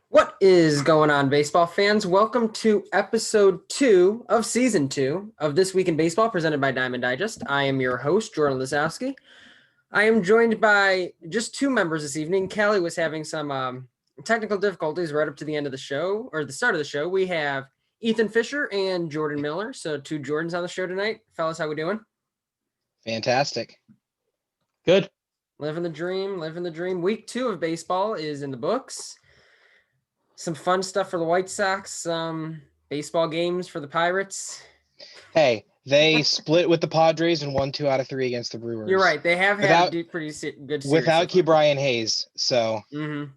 What is going on, baseball fans? Welcome to episode 2 of season 2 of This Week in Baseball, presented by Diamond Digest. I am your host, Jordan Lazowski. I am joined by just two members this evening. Callie was having some technical difficulties right up to the end of the show, or the start of the show. We have Ethan Fisher and Jordan Miller. So two Jordans on the show tonight. Fellas, how we doing? Fantastic. Good. Living the dream. Week 2 of baseball is in the books. Some fun stuff for the White Sox, some baseball games for the Pirates. Hey, they split with the Padres and won 2 out of 3 against the Brewers. You're right. They have had a pretty good series without so Brian Hayes. So Mm-hmm.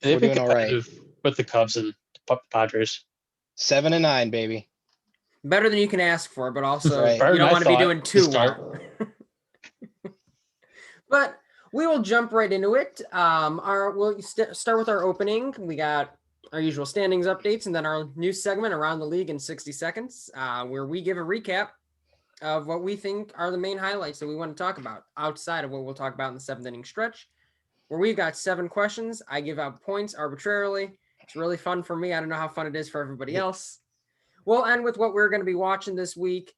They've we're been doing all right. competitive with the Cubs and Padres. 7-9, baby. Better than you can ask for, but also Right. you don't want to be doing to too start. well. But we will jump right into it. We'll start with our opening. We got our usual standings updates, and then our new segment around the league in 60 seconds, where we give a recap of what we think are the main highlights that we want to talk about outside of what we'll talk about in the 7th inning stretch, where we've got 7 questions. I give out points arbitrarily. It's really fun for me. I don't know how fun it is for everybody else. We'll end with what we're going to be watching this week,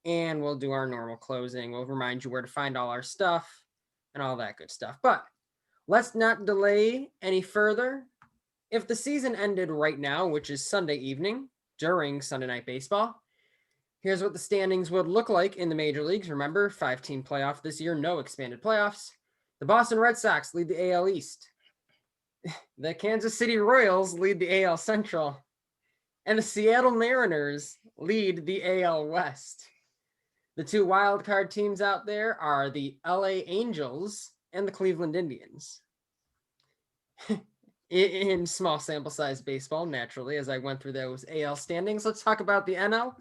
and we'll do our normal closing. We'll remind you where to find all our stuff and all that good stuff. But let's not delay any further. If the season ended right now, which is Sunday evening during Sunday Night Baseball, here's what the standings would look like in the major leagues. Remember, 5-team playoff this year, no expanded playoffs. The Boston Red Sox lead the AL East. The Kansas City Royals lead the AL Central. And the Seattle Mariners lead the AL West. The two wildcard teams out there are the LA Angels and the Cleveland Indians. In small sample size baseball, naturally, as I went through those AL standings, let's talk about the NL.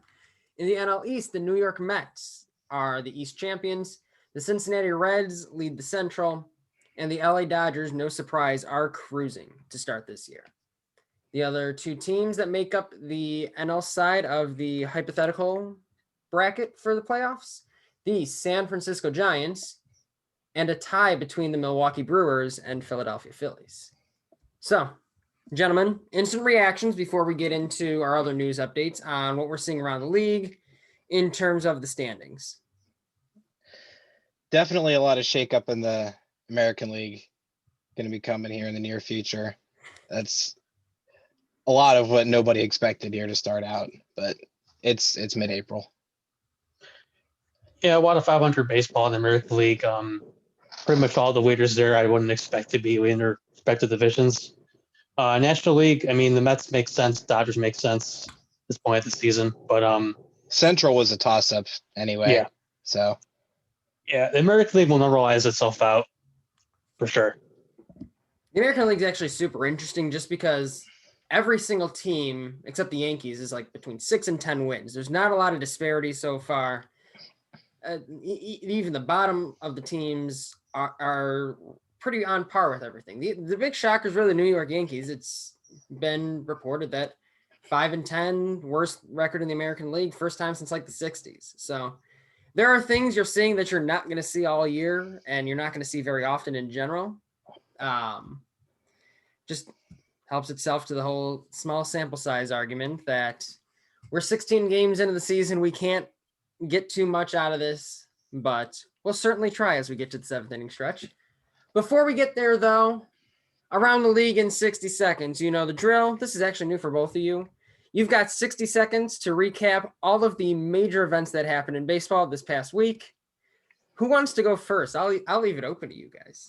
In the NL East, the New York Mets are the East champions. The Cincinnati Reds lead the Central, and the LA Dodgers, no surprise, are cruising to start this year. The other two teams that make up the NL side of the hypothetical bracket for the playoffs, the San Francisco Giants, and a tie between the Milwaukee Brewers and Philadelphia Phillies. So, gentlemen, instant reactions before we get into our other news updates on what we're seeing around the league in terms of the standings. Definitely a lot of shakeup in the American League going to be coming here in the near future. That's a lot of what nobody expected here to start out, but it's mid-April. Yeah, a lot of 500 baseball in the American League. Pretty much all the leaders there I wouldn't expect to be in their respective divisions. National League, I mean, the Mets make sense, Dodgers make sense at this point of the season, but Central was a toss-up anyway. Yeah. So yeah, the American League will normalize itself out for sure. The American League is actually super interesting just because every single team, except the Yankees, is like between 6 and 10 wins. There's not a lot of disparity so far. Even the bottom of the teams are pretty on par with everything. The big shocker is really the New York Yankees. It's been reported that 5-10, worst record in the American League, first time since like the 60s. So there are things you're seeing that you're not going to see all year, and you're not going to see very often in general. Just helps itself to the whole small sample size argument that we're 16 games into the season. We can't get too much out of this, but we'll certainly try as we get to the 7th inning stretch. Before we get there, though, around the league in 60 seconds, you know the drill. This is actually new for both of you. You've got 60 seconds to recap all of the major events that happened in baseball this past week. Who wants to go first? I'll leave it open to you guys.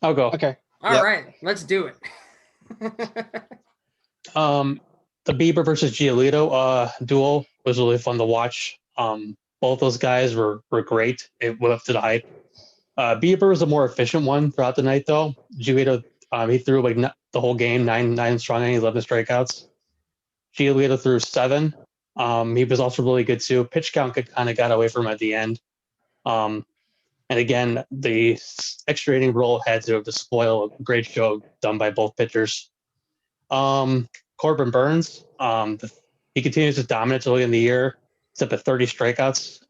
I'll go. okay. All right, let's do it. The Bieber versus Giolito duel was really fun to watch. Both those guys were great. It lived up to the hype. Bieber was a more efficient one throughout the night, though. Giolito, he threw like the whole game, 9 strong innings, 11 strikeouts. Giolito threw 7. He was also really good too. Pitch count kind of got away from him at the end. And again, the extra inning rule had to spoil a great show done by both pitchers. Corbin Burns, he continues to dominate early in the year. He's up at 30 strikeouts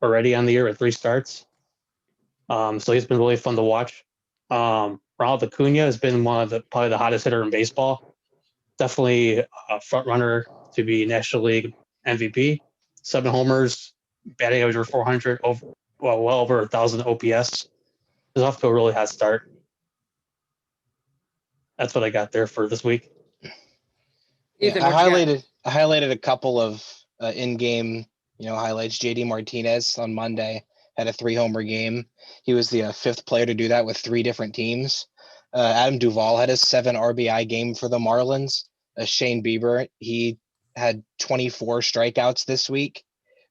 already on the year with 3 starts. So he's been really fun to watch. Ronald Acuna has been probably the hottest hitter in baseball. Definitely a front runner to be National League MVP. 7 homers, batting average over 400, well over 1,000 OPS. Is off to a really hot start. That's what I got there for this week. Ethan, I what you got? highlighted a couple of in-game, highlights. JD Martinez on Monday had a 3-homer game. He was the 5th player to do that with 3 different teams. Adam Duvall had a 7 RBI game for the Marlins. Shane Bieber, he had 24 strikeouts this week,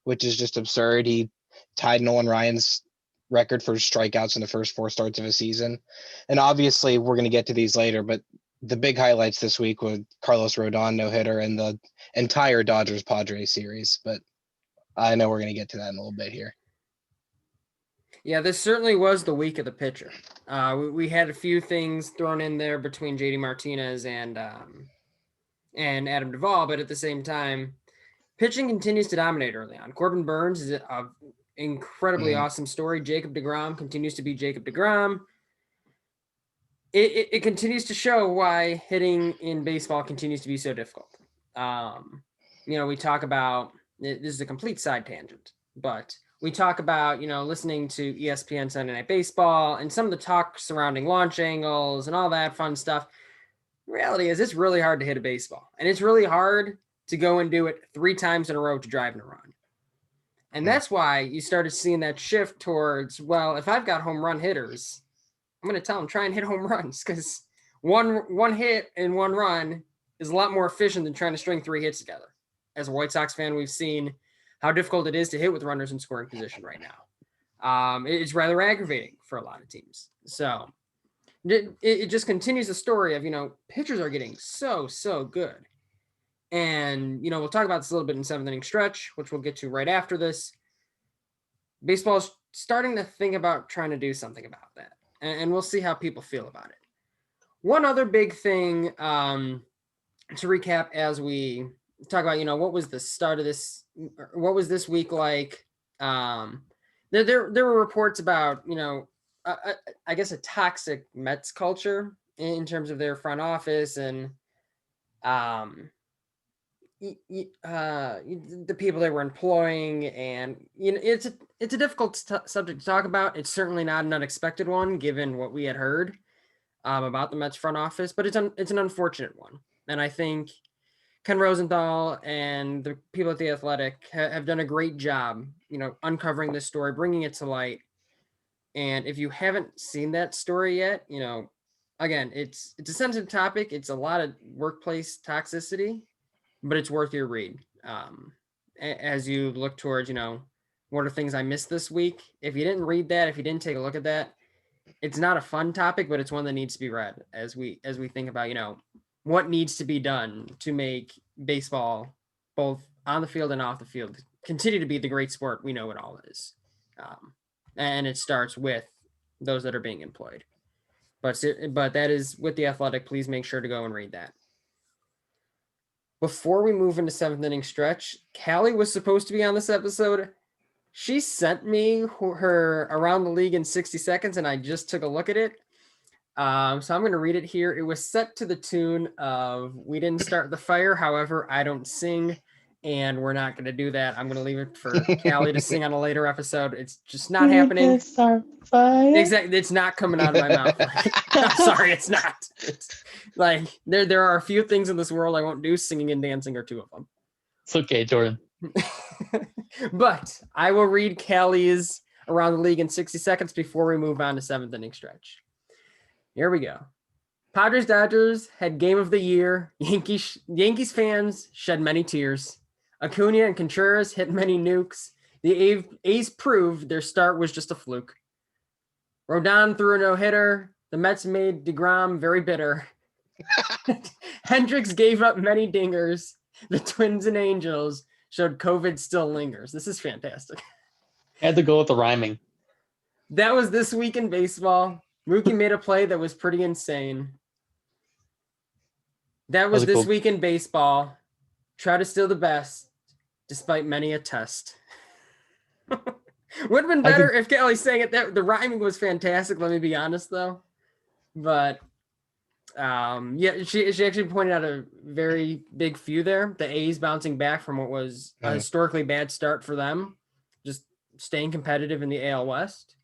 which is just absurd. He tied Nolan Ryan's record for strikeouts in the first 4 starts of a season. And obviously, we're going to get to these later, but the big highlights this week were Carlos Rodon no-hitter and the entire Dodgers-Padres series. But I know we're going to get to that in a little bit here. Yeah, this certainly was the week of the pitcher. We had a few things thrown in there between JD Martinez and Adam Duvall, but at the same time, pitching continues to dominate early on. Corbin Burns is an incredibly awesome story. Jacob Degrom continues to be Jacob Degrom. It continues to show why hitting in baseball continues to be so difficult. We talk about, this is a complete side tangent, but we talk about, listening to ESPN Sunday Night Baseball and some of the talk surrounding launch angles and all that fun stuff. The reality is it's really hard to hit a baseball, and it's really hard to go and do it 3 times in a row to drive in a run. And that's why you started seeing that shift towards, well, if I've got home run hitters, I'm going to tell them try and hit home runs, because one hit and 1 run is a lot more efficient than trying to string 3 hits together. As a White Sox fan, we've seen how difficult it is to hit with runners in scoring position right now. It's rather aggravating for a lot of teams. So it just continues the story of, pitchers are getting so good. And, we'll talk about this a little bit in 7th inning stretch, which we'll get to right after this. Baseball is starting to think about trying to do something about that. And we'll see how people feel about it. One other big thing to recap as we talk about, what was the start of this? What was this week like? There were reports about, I guess a toxic Mets culture in terms of their front office and the people they were employing, and it's a difficult subject to talk about. It's certainly not an unexpected one given what we had heard about the Mets front office, but it's an unfortunate one. And I think Ken Rosenthal and the people at The Athletic have done a great job, uncovering this story, bringing it to light. And if you haven't seen that story yet, again, it's a sensitive topic. It's a lot of workplace toxicity, but it's worth your read. As you look towards, what are things I missed this week? If you didn't read that, if you didn't take a look at that, it's not a fun topic, but it's one that needs to be read as we think about, what needs to be done to make baseball, both on the field and off the field, continue to be the great sport we know it all is. And it starts with those that are being employed. But that is with The Athletic. Please make sure to go and read that. Before we move into 7th inning stretch, Callie was supposed to be on this episode. She sent me her Around the League in 60 seconds, and I just took a look at it. So I'm going to read it here. It was set to the tune of "We Didn't Start the Fire, However, I Don't Sing," and we're not going to do that. I'm going to leave it for Callie to sing on a later episode. It's just not happening. Exactly. It's not coming out of my mouth. I'm sorry, it's not. It's like there are a few things in this world I won't do. Singing and dancing are 2 of them. It's okay, Jordan. But I will read Callie's Around the League in 60 seconds before we move on to 7th inning stretch. Here we go. Padres Dodgers had game of the year. Yankees fans shed many tears. Acuna and Contreras hit many nukes. The A's proved their start was just a fluke. Rodon threw a no-hitter. The Mets made Degrom very bitter. Hendricks gave up many dingers. The Twins and Angels showed COVID still lingers. This is fantastic. Had to go with the rhyming. That was this week in baseball. Mookie made a play that was pretty insane. That was this week in baseball. Try to steal the best, despite many a test. Would have been better if Kelly sang it. The rhyming was fantastic. Let me be honest, though. But yeah, she actually pointed out a very big few there. The A's bouncing back from what was a historically bad start for them, just staying competitive in the AL West.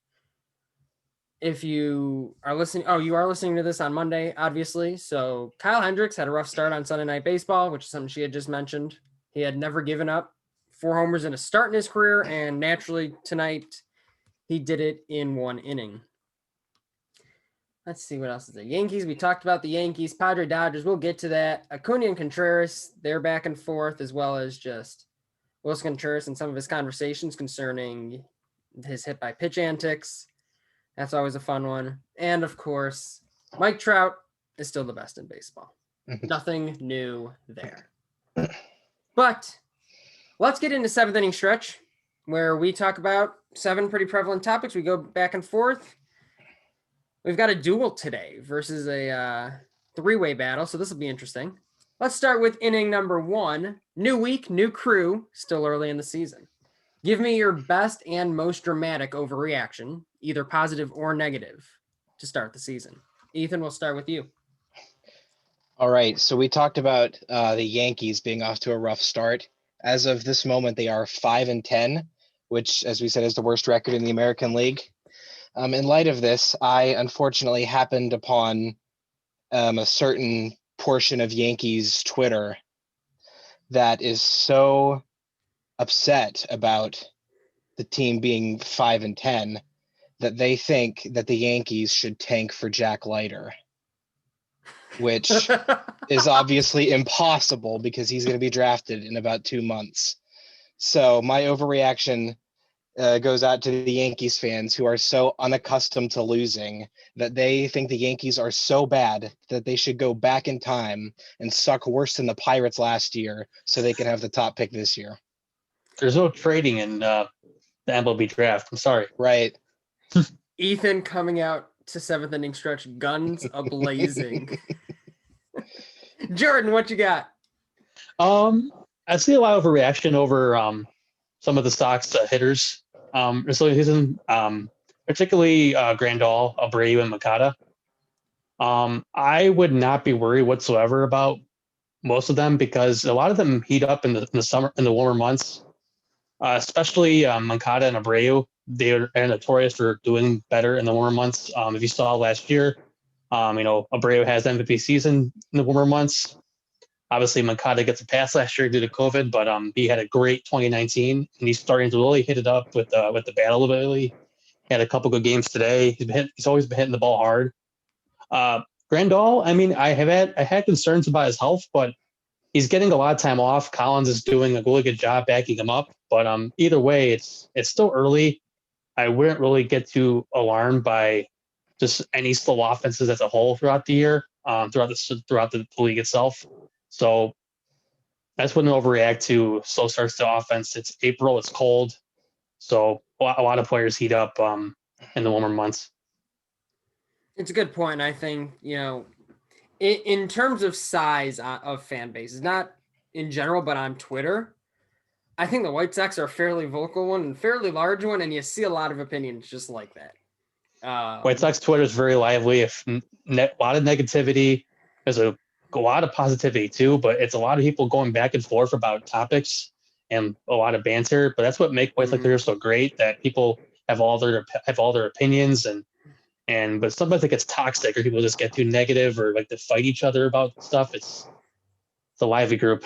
If you are listening, you are listening to this on Monday, obviously. So Kyle Hendricks had a rough start on Sunday Night Baseball, which is something she had just mentioned. He had never given up 4 homers in a start in his career, and naturally tonight he did it in 1 inning. Let's see what else is there. Yankees, we talked about the Yankees. Padre Dodgers, we'll get to that. Acuna and Contreras, they're back and forth, as well as just Wilson Contreras and some of his conversations concerning his hit by pitch antics. That's always a fun one. And of course, Mike Trout is still the best in baseball. Nothing new there. But let's get into 7th inning stretch, where we talk about 7 pretty prevalent topics. We go back and forth. We've got a duel today versus a 3-way battle, so this will be interesting. Let's start with inning number 1. New week, new crew, still early in the season. Give me your best and most dramatic overreaction, either positive or negative, to start the season. Ethan, we'll start with you. All right, so we talked about the Yankees being off to a rough start. As of this moment, they are 5-10, which, as we said, is the worst record in the American League. In light of this, I unfortunately happened upon a certain portion of Yankees Twitter that is so upset about the team being 5-10 that they think that the Yankees should tank for Jack Leiter, which is obviously impossible because he's going to be drafted in about 2 months. So my overreaction goes out to the Yankees fans who are so unaccustomed to losing that they think the Yankees are so bad that they should go back in time and suck worse than the Pirates last year so they can have the top pick this year. There's no trading in the MLB draft. I'm sorry. Right. Ethan coming out to 7th inning stretch, guns a-blazing. Jordan, what you got? I see a lot of overreaction over some of the Sox hitters this season, particularly Grandal, Abreu, and Makata. I would not be worried whatsoever about most of them because a lot of them heat up in the summer, in the warmer months, especially Makata and Abreu. They are notorious for doing better in the warmer months. If you saw last year, Abreu has MVP season in the warmer months. Obviously, Makata gets a pass last year due to COVID, but he had a great 2019, and he's starting to really hit it up with the bat a little bit lately. He had a couple good games today. He's always been hitting the ball hard. Grandal, I mean, I had concerns about his health, but he's getting a lot of time off. Collins is doing a really good job backing him up, but either way, it's still early. I wouldn't really get too alarmed by just any slow offenses as a whole throughout the year, throughout the league itself. So that's when they overreact to slow starts to offense. It's April, it's cold, so a lot of players heat up in the warmer months. It's a good point. I think, in terms of size of fan bases, not in general, but on Twitter, I think the White Sox are a fairly vocal one and fairly large one, and you see a lot of opinions just like that. White Sox Twitter is very lively. A lot of negativity. There's a lot of positivity too, but it's a lot of people going back and forth about topics and a lot of banter. But that's what makes White Sox Twitter so great, that people have all their opinions but sometimes it gets toxic or people just get too negative or like to fight each other about stuff. It's a lively group.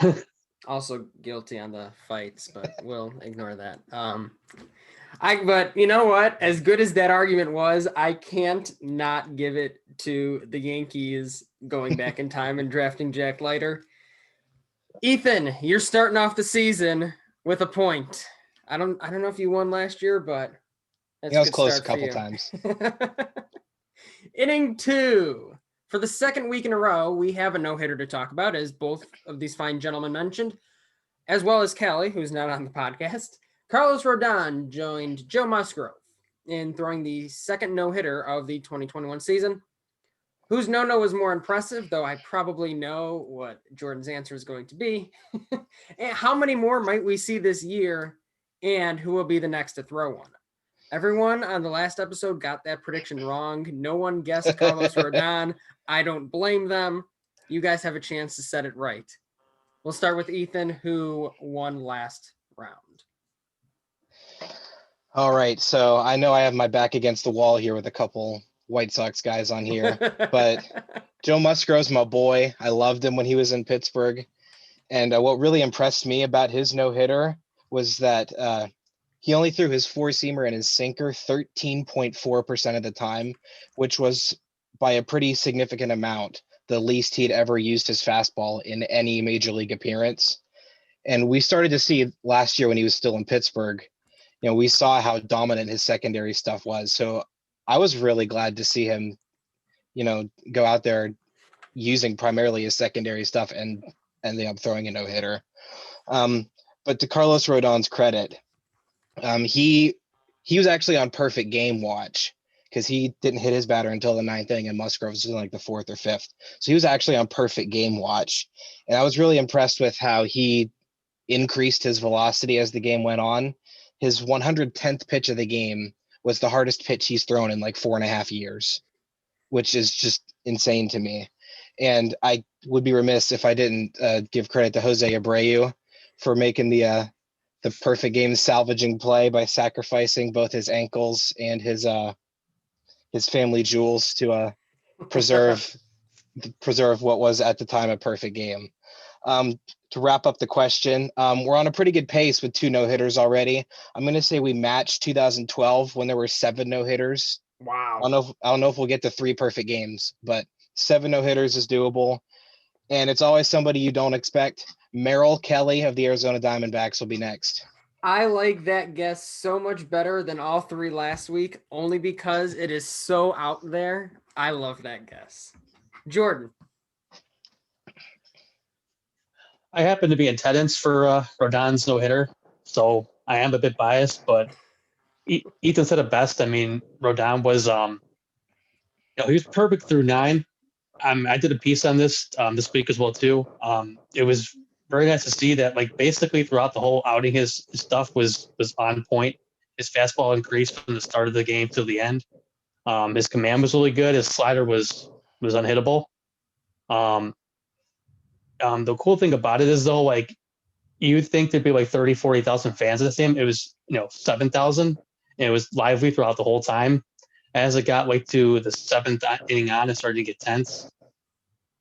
Also guilty on the fights, but we'll ignore that. But you know what? As good as that argument was, I can't not give it to the Yankees going back in time and drafting Jack Leiter. Ethan, you're starting off the season with a point. I don't know if you won last year, but that's I was close a couple times. Inning 2. For the second week in a row, we have a no-hitter to talk about, as both of these fine gentlemen mentioned, as well as Kelly, who's not on the podcast. Carlos Rodon joined Joe Musgrove in throwing the second no-hitter of the 2021 season. Whose no-no was more impressive, though I probably know what Jordan's answer is going to be. And how many more might we see this year, and who will be the next to throw one? Everyone on the last episode got that prediction wrong. No one guessed Carlos Rodon. I don't blame them. You guys have a chance to set it right. We'll start with Ethan, who won last round. All right, so I know I have my back against the wall here with a couple White Sox guys on here, but Joe Musgrove's my boy. I loved him when he was in Pittsburgh. And what really impressed me about his no-hitter was that he only threw his four-seamer and his sinker 13.4% of the time, which was by a pretty significant amount the least he'd ever used his fastball in any major league appearance. And we started to see last year when he was still in Pittsburgh, we saw how dominant his secondary stuff was. So I was really glad to see him, go out there using primarily his secondary stuff and ending up throwing a no-hitter. But to Carlos Rodon's credit, he was actually on perfect game watch because he didn't hit his batter until the ninth inning, and Musgrove was in like the fourth or fifth. So he was actually on perfect game watch. And I was really impressed with how he increased his velocity as the game went on. His 110th pitch of the game was the hardest pitch he's thrown in like 4.5 years, which is just insane to me. And I would be remiss if I didn't give credit to Jose Abreu for making the perfect game salvaging play by sacrificing both his ankles and his family jewels to preserve what was at the time a perfect game. To wrap up the question, we're on a pretty good pace with 2 no-hitters already. I'm going to say we matched 2012 when there were 7 no-hitters. Wow. I don't know if we'll get to 3 perfect games, but 7 no-hitters is doable. And it's always somebody you don't expect. Merrill Kelly of the Arizona Diamondbacks will be next. I like that guess so much better than all 3 last week, only because it is so out there. I love that guess. Jordan. I happen to be in attendance for Rodon's no-hitter, so I am a bit biased, but Ethan said it best. I mean, Rodon was, he was perfect through 9. I did a piece on this week as well too. It was very nice to see that, like, basically throughout the whole outing, his stuff was on point. His fastball increased from the start of the game till the end. His command was really good. His slider was unhittable. The cool thing about it is, though, like, you'd think there'd be like 30, 40,000 fans at the stadium. It was, 7,000, and it was lively throughout the whole time. As it got like to the 7th inning on, it started to get tense.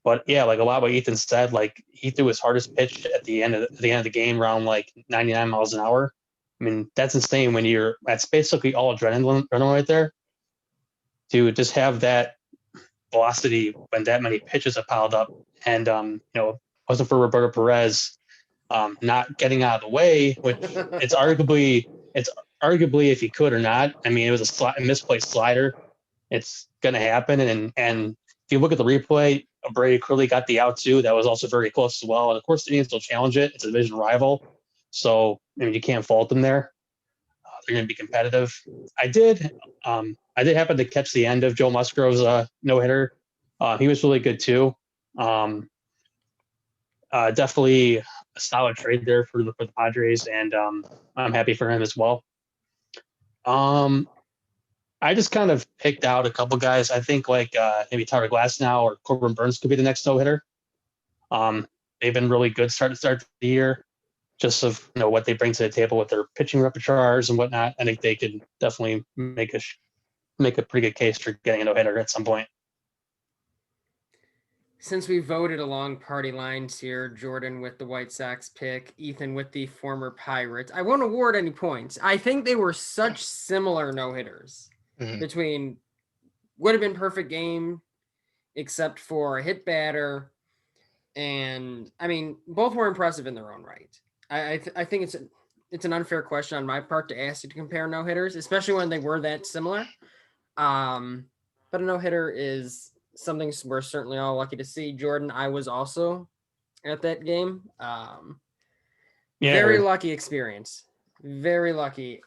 But yeah, like a lot of what Ethan said, like, he threw his hardest pitch at the end of the game, around like 99 miles an hour. I mean, that's insane when that's basically all adrenaline right there. To just have that velocity when that many pitches have piled up, and wasn't for Roberto Perez not getting out of the way, which it's arguably if he could or not. I mean, it was a misplaced slider. It's going to happen. And if you look at the replay, Brady clearly got the out too. That was also very close as well. And of course, the Indians still challenge it. It's a division rival. So, I mean, you can't fault them there. They're going to be competitive. I did happen to catch the end of Joe Musgrove's no-hitter. He was really good too. Definitely a solid trade there for the Padres, and I'm happy for him as well. I just kind of picked out a couple guys. I think like maybe Tyler Glasnow or Corbin Burns could be the next no-hitter. They've been really good start the year, just of what they bring to the table with their pitching repertoires and whatnot. I think they could definitely make a pretty good case for getting a no-hitter at some point. Since we voted along party lines here, Jordan with the White Sox pick, Ethan with the former Pirates, I won't award any points. I think they were such similar no-hitters between would have been perfect game, except for a hit batter. And I mean, both were impressive in their own right. I think it's an unfair question on my part to ask you to compare no-hitters, especially when they were that similar. But a no-hitter is something we're certainly all lucky to see. Jordan, I was also at that game. Very lucky experience. Very lucky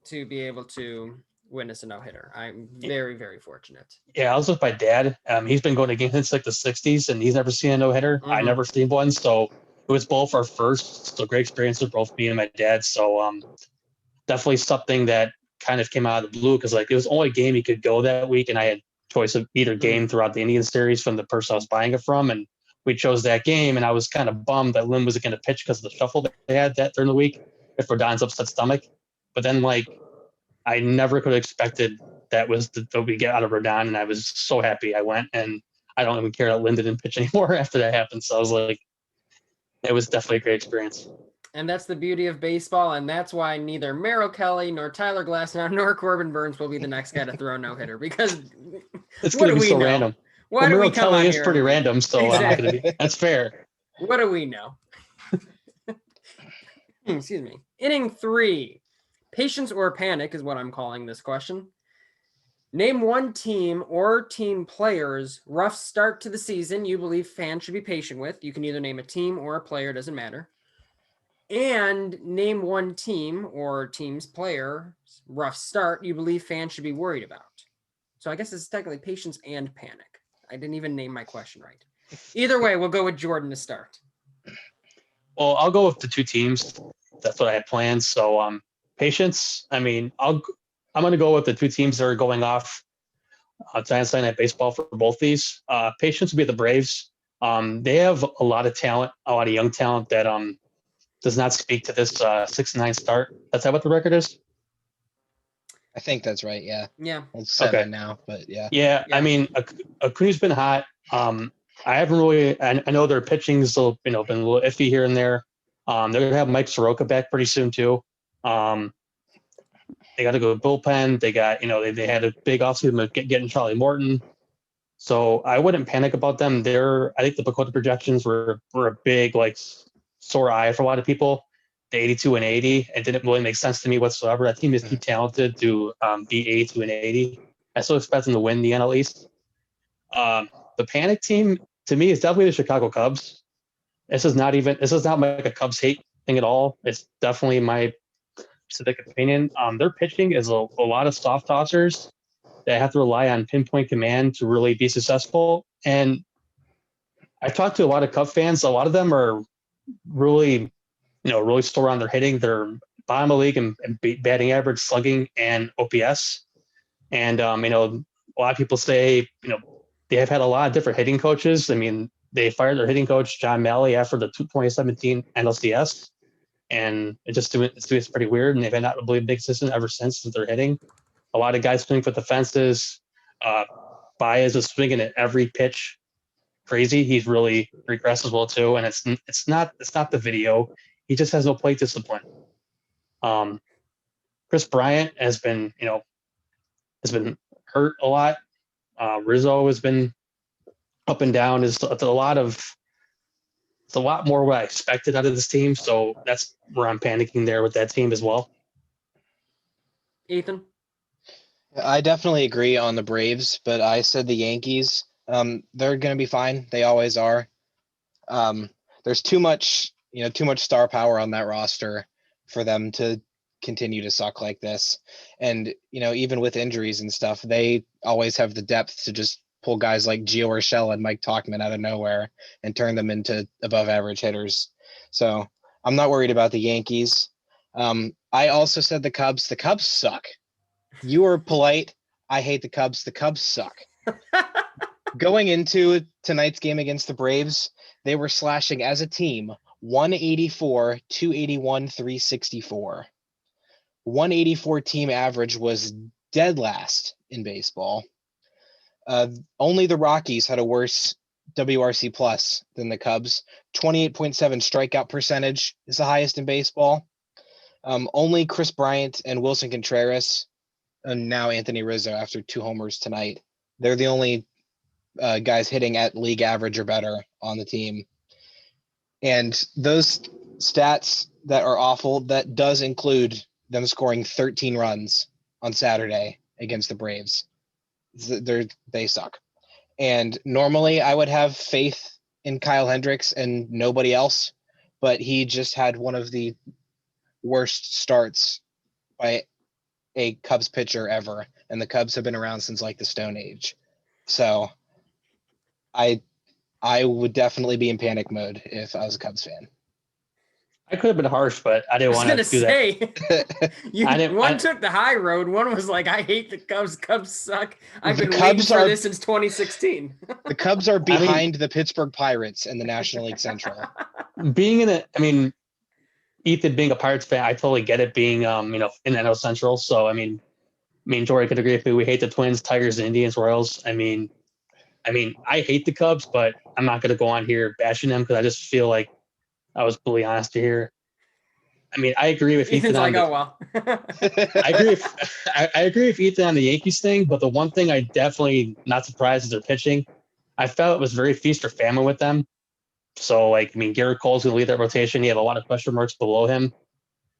to be able to witness a no-hitter. I'm very, very fortunate. Yeah, I was with my dad. He's been going to games since like the 60s, and he's never seen a no-hitter. I never seen one, so it was both our first. So great experience with both me and my dad. So definitely something that kind of came out of the blue because like it was the only game he could go that week, and I had choice of either game throughout the Indian series from the person I was buying it from, and we chose that game. And I was kind of bummed that Lynn wasn't going to pitch because of the shuffle they had that during the week if Rodon's upset stomach. But then like I never could have expected that was what we get out of Rodon, and I was so happy I went, and I don't even care that Lynn didn't pitch anymore after that happened. So I was like, it was definitely a great experience. And that's the beauty of baseball, and that's why neither Merrill Kelly nor Tyler Glasnow nor Corbin Burns will be the next guy to throw a no-hitter, because It's what going to do be we so know? random. Why well, do we Merrill come Kelly on is here? pretty random, so I'm not going to be. That's fair. What do we know? Excuse me. Inning 3. Patience or panic is what I'm calling this question. Name one team or team players' rough start to the season you believe fans should be patient with. You can either name a team or a player, doesn't matter. And name one team or team's player's rough start you believe fans should be worried about. So I guess it's technically patience and panic. I didn't even name my question right. Either way, we'll go with Jordan to start. Well, I'll go with the two teams. That's what I had planned. So patience. I mean, I'm going to go with the two teams that are going off Sunday Night Baseball for both these. Patience would be the Braves. They have a lot of talent, a lot of young talent that does not speak to this 6-9 start. That's what the record is? I think that's right. Yeah. Yeah. It's 7 now, but yeah. Yeah. I mean, Acuna's been hot. I haven't really. I know their pitching's been a little iffy here and there. They're gonna have Mike Soroka back pretty soon too. They got to go bullpen. They got they had a big offseason getting Charlie Morton. So I wouldn't panic about them. I think the Dakota projections were a big like sore eye for a lot of people. The 82 and 80, it didn't really make sense to me whatsoever. That team is too talented to be 82 and 80. I still expect them to win the NL East. The panic team to me is definitely the Chicago Cubs. This is not like a Cubs hate thing at all. It's definitely my specific opinion. Their pitching is a lot of soft tossers that have to rely on pinpoint command to really be successful. And I've talked to a lot of Cub fans. A lot of them are really, really sore on their hitting. They're bottom of the league in batting average, slugging, and OPS. And a lot of people say, they have had a lot of different hitting coaches. I mean, they fired their hitting coach, John Malley, after the 2017 NLCS. And it's pretty weird. And they've had not really big consistent ever since they're hitting. A lot of guys swing for the fences. Baez is swinging at every pitch. Crazy. He's really regressed as well too. And it's not the video. He just has no plate discipline. Chris Bryant has been hurt a lot. Rizzo has been up and down. It's a lot more what I expected out of this team. So that's where I'm panicking there with that team as well. Ethan? I definitely agree on the Braves, but I said the Yankees. They're going to be fine. They always are. There's too much star power on that roster for them to continue to suck like this. And, even with injuries and stuff, they always have the depth to just pull guys like Gio Urshela and Mike Tauchman out of nowhere and turn them into above average hitters. So I'm not worried about the Yankees. I also said the Cubs. The Cubs suck. You were polite. I hate the Cubs. The Cubs suck. Going into tonight's game against the Braves, they were slashing as a team 184, 281, 364. 184 team average was dead last in baseball. Only the Rockies had a worse WRC plus than the Cubs. 28.7 strikeout percentage is the highest in baseball. Only Chris Bryant and Wilson Contreras, and now Anthony Rizzo after 2 homers tonight. They're the only guys hitting at league average or better on the team. And those stats that are awful, that does include them scoring 13 runs on Saturday against the Braves. They suck. And normally I would have faith in Kyle Hendricks and nobody else, but he just had one of the worst starts by a Cubs pitcher ever. And the Cubs have been around since like the Stone Age. So I would definitely be in panic mode if I was a Cubs fan. I could have been harsh, but I I didn't was want gonna to do that. say, one took the high road. One was like, I hate the Cubs. Cubs suck. I've The been waiting Cubs for are- this since 2016. The Cubs are I mean- behind the Pittsburgh Pirates in the National League Central. Ethan being a Pirates fan, I totally get it being, in the NL Central. So, Jordan could agree with me. We hate the Twins, Tigers, Indians, Royals. I hate the Cubs, but I'm not going to go on here bashing them because I just feel like I was fully honest here. I agree with Ethan Ethan's on like, the, oh well. I agree with Ethan on the Yankees thing, but the one thing I definitely not surprised is their pitching. I felt it was very feast or famine with them. So, Garrett Cole's going to lead that rotation. You have a lot of question marks below him.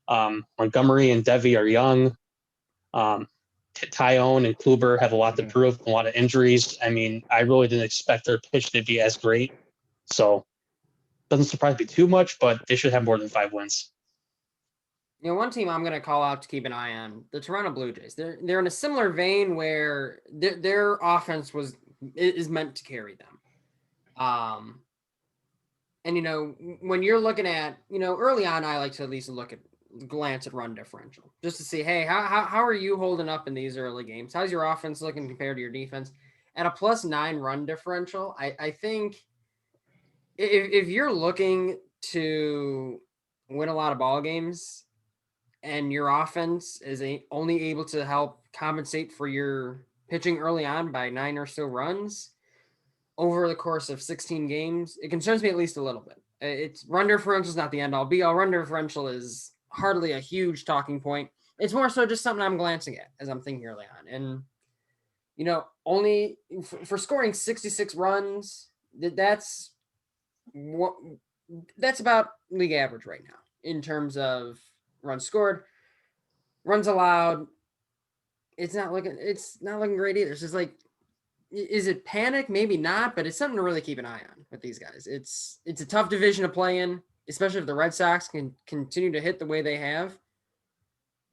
Montgomery and Devi are young. Tyone and Kluber have a lot to prove, a lot of injuries. I really didn't expect their pitch to be as great. So, doesn't surprise me too much, but they should have more than 5 wins. One team I'm going to call out to keep an eye on, the Toronto Blue Jays. They're in a similar vein where their offense is meant to carry them. And when you're looking at, early on, I like to at least glance at run differential just to see, hey, how are you holding up in these early games? How's your offense looking compared to your defense? At a +9 run differential, I think if you're looking to win a lot of ball games and your offense is only able to help compensate for your pitching early on by 9 or so runs over the course of 16 games, it concerns me at least a little bit. It's run differential is not the end all be all. Run differential is hardly a huge talking point. It's more so just something I'm glancing at as I'm thinking early on. And, only for scoring 66 runs, that's about league average right now in terms of runs scored, runs allowed. It's not looking great either. It's just like, is it panic? Maybe not, but it's something to really keep an eye on with these guys. It's a tough division to play in, especially if the Red Sox can continue to hit the way they have.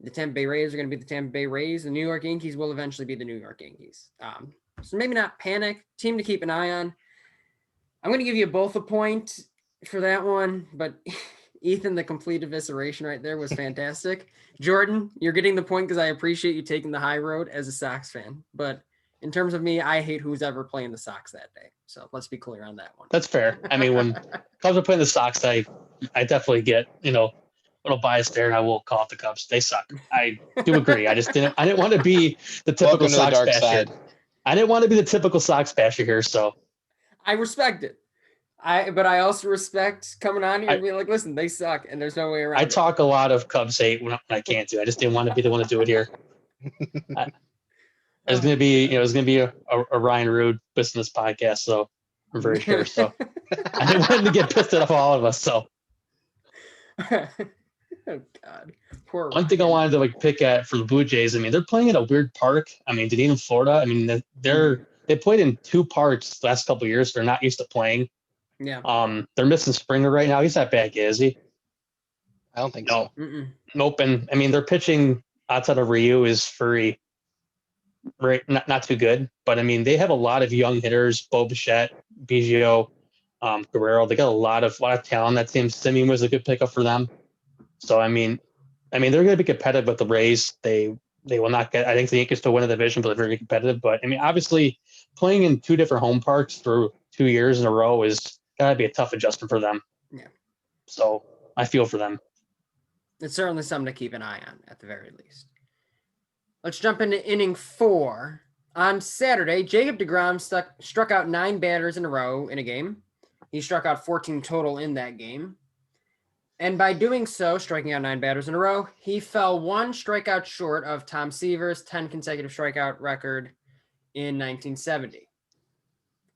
The Tampa Bay Rays are going to be the Tampa Bay Rays. The New York Yankees will eventually be the New York Yankees. So maybe not panic. Team to keep an eye on. I'm going to give you both a point for that one, but Ethan, the complete evisceration right there was fantastic. Jordan, you're getting the point because I appreciate you taking the high road as a Sox fan. But in terms of me, I hate who's ever playing the Sox that day. So let's be clear on that one. That's fair. When Cubs are playing the Sox, I definitely get, a little biased there, and I will call it the Cubs. They suck. I do agree. I didn't want to be the typical Welcome to the Sox dark basher. side. I didn't want to be the typical Sox basher here, so I respect it. But I also respect coming on here and being like, listen, they suck, and there's no way around it. I talk a lot of Cubs hate when I can't do. I just didn't want to be the one to do it here. There's going to be a Ryan Rude listening to this podcast, so I'm very sure. So I didn't want him to get pissed off all of us. So oh God, poor one thing I wanted to pick at for the Blue Jays. They're playing at a weird park. Dunedin, Florida. They played in 2 parks the last couple of years. They're not used to playing. Yeah. They're missing Springer right now. He's not bad, is he? I don't think so. Nope. And their pitching outside of Ryu is very, right, not too good. But they have a lot of young hitters: Bo Bichette, Biggio, Guerrero. They got a lot of talent. That team. Simeon was a good pickup for them. So they're going to be competitive with the Rays. They will not get. I think the Yankees still win the division, but they're very competitive. But obviously, playing in 2 different home parks for 2 years in a row is gotta be a tough adjustment for them. Yeah. So I feel for them. It's certainly something to keep an eye on at the very least. Let's jump into inning 4. On Saturday, Jacob Degrom struck out 9 batters in a row in a game. He struck out 14 total in that game. And by doing so, striking out 9 batters in a row, he fell 1 strikeout short of Tom Seaver's 10 consecutive strikeout record in 1970.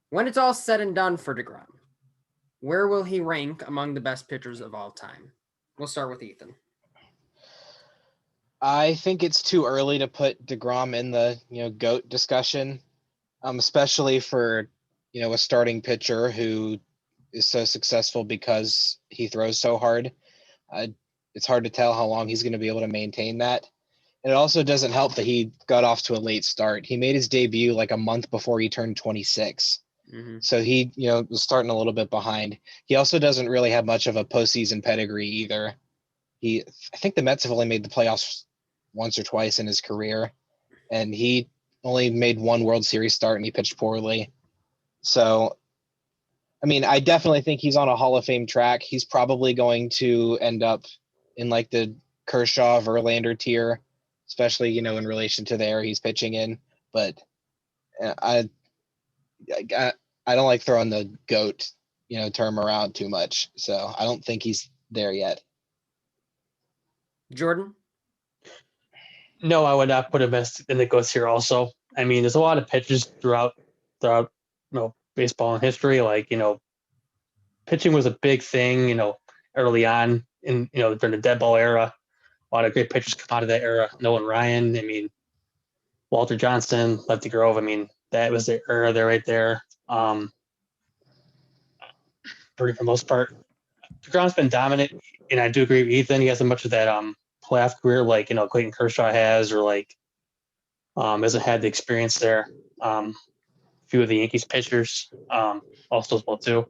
When it's all said and done for Degrom, where will he rank among the best pitchers of all time? We'll start with Ethan. I think it's too early to put Degrom in the GOAT discussion, especially for a starting pitcher who is so successful because he throws so hard. It's hard to tell how long he's going to be able to maintain that. And it also doesn't help that he got off to a late start. He made his debut a month before he turned 26. So he, was starting a little bit behind. He also doesn't really have much of a postseason pedigree either. I think the Mets have only made the playoffs once or twice in his career, and he only made one World Series start and he pitched poorly. So, I mean, I definitely think he's on a Hall of Fame track. He's probably going to end up in like the Kershaw, Verlander tier, especially, in relation to the era he's pitching in. But I don't like throwing the GOAT, term around too much. So I don't think he's there yet. Jordan? No, I would not put him in the GOATs here also. I mean, there's a lot of pitchers throughout baseball in history. Like, pitching was a big thing, early on in, during the dead ball era. A lot of great pitchers come out of that era. Nolan Ryan, I mean, Walter Johnson, Lefty Grove. I mean, that was the era there right there. For the most part, DeGrom's been dominant, and I do agree with Ethan. He hasn't much of that playoff career like Clayton Kershaw has, or hasn't had the experience there. A few of the Yankees pitchers also as well too.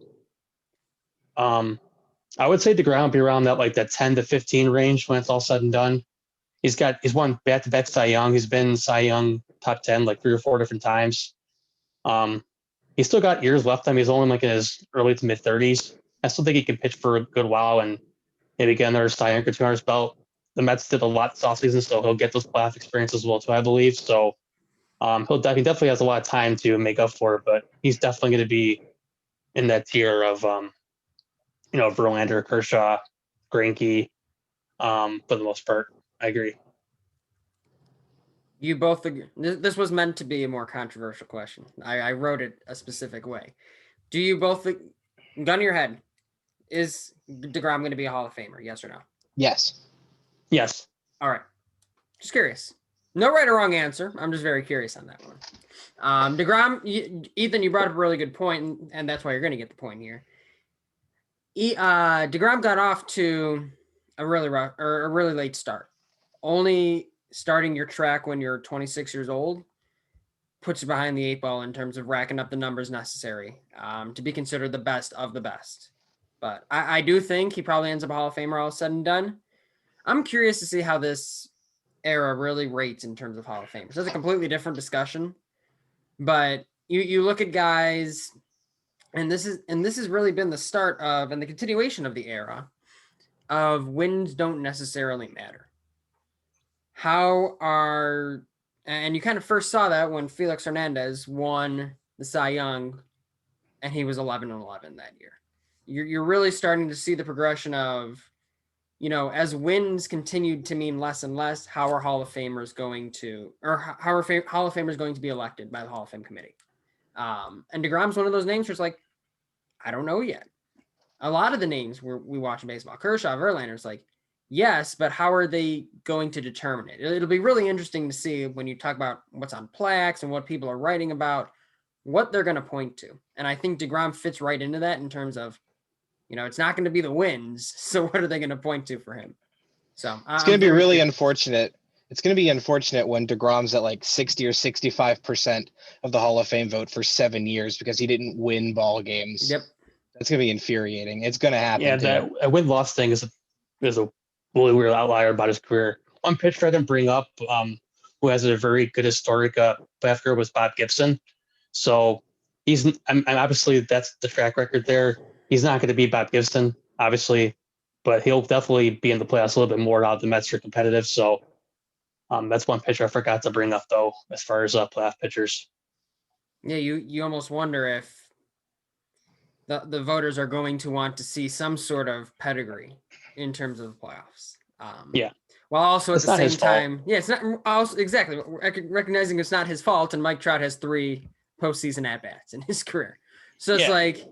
I would say DeGrom will be around that 10 to 15 range when it's all said and done. He's won back-to-back Cy Young. He's been Cy Young top 10 like 3 or 4 different times. He's still got years left. He's only in his early to mid 30s. I still think he can pitch for a good while and maybe get another Cy Young or 2 under his belt. The Mets did a lot this offseason, so he'll get those playoff experiences as well too, I believe. So he definitely has a lot of time to make up for it, but he's definitely going to be in that tier of Verlander, Kershaw, Greinke, for the most part. I agree. You both agree. This was meant to be a more controversial question. I wrote it a specific way. Do you both, gun to your head, is DeGrom going to be a Hall of Famer? Yes or no? Yes. Yes. All right. Just curious. No right or wrong answer. I'm just very curious on that one. DeGrom, Ethan, you brought up a really good point, and that's why you're going to get the point here. DeGrom got off to a really late start. Only starting your track when you're 26 years old puts you behind the 8 ball in terms of racking up the numbers necessary to be considered the best of the best. But I do think he probably ends up a Hall of Famer all said and done. I'm curious to see how this era really rates in terms of Hall of Famers. That's a completely different discussion. But you look at guys, and this has really been the start of and the continuation of the era of wins don't necessarily matter. And you kind of first saw that when Felix Hernandez won the Cy Young, and he was 11-11 that year. You're really starting to see the progression of, as wins continued to mean less and less, how are Hall of Famers going to be elected by the Hall of Fame committee? And DeGrom's one of those names where it's like, I don't know yet. A lot of the names we watch in baseball, Kershaw, Verlander, it's like, yes, but how are they going to determine it? It'll be really interesting to see when you talk about what's on plaques and what people are writing about, what they're going to point to. And I think DeGrom fits right into that in terms of, it's not going to be the wins. So what are they going to point to for him? So it's going to be really unfortunate. It's going to be unfortunate when DeGrom's at 60 or 65% of the Hall of Fame vote for 7 years because he didn't win ball games. Yep. That's going to be infuriating. It's going to happen. Yeah, that win-loss thing is a really weird outlier about his career. One pitcher I didn't bring up who has a very good historic playoff career was Bob Gibson. So and obviously that's the track record there. He's not going to be Bob Gibson, obviously, but he'll definitely be in the playoffs a little bit more now the Mets are competitive. So that's one pitcher I forgot to bring up, though, as far as playoff pitchers. Yeah, you almost wonder if the voters are going to want to see some sort of pedigree in terms of the playoffs. Yeah. While also at the same time, it's not also exactly recognizing it's not his fault. And Mike Trout has 3 postseason at-bats in his career. So it's like,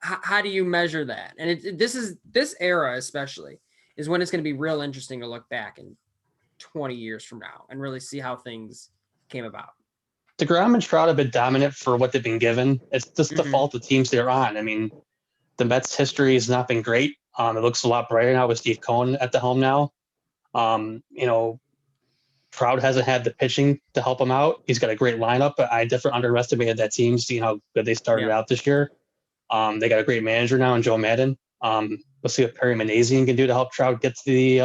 how do you measure that? And this era especially is when it's going to be real interesting to look back in 20 years from now and really see how things came about. DeGrom and Trout have been dominant for what they've been given. It's just the fault of the teams they're on. I mean, the Mets' history has not been great. It looks a lot brighter now with Steve Cohen at the helm now. Trout hasn't had the pitching to help him out. He's got a great lineup, but I definitely underestimated that team, seeing how good they started out this year. They got a great manager now in Joe Madden. We'll see what Perry Manazian can do to help Trout get to the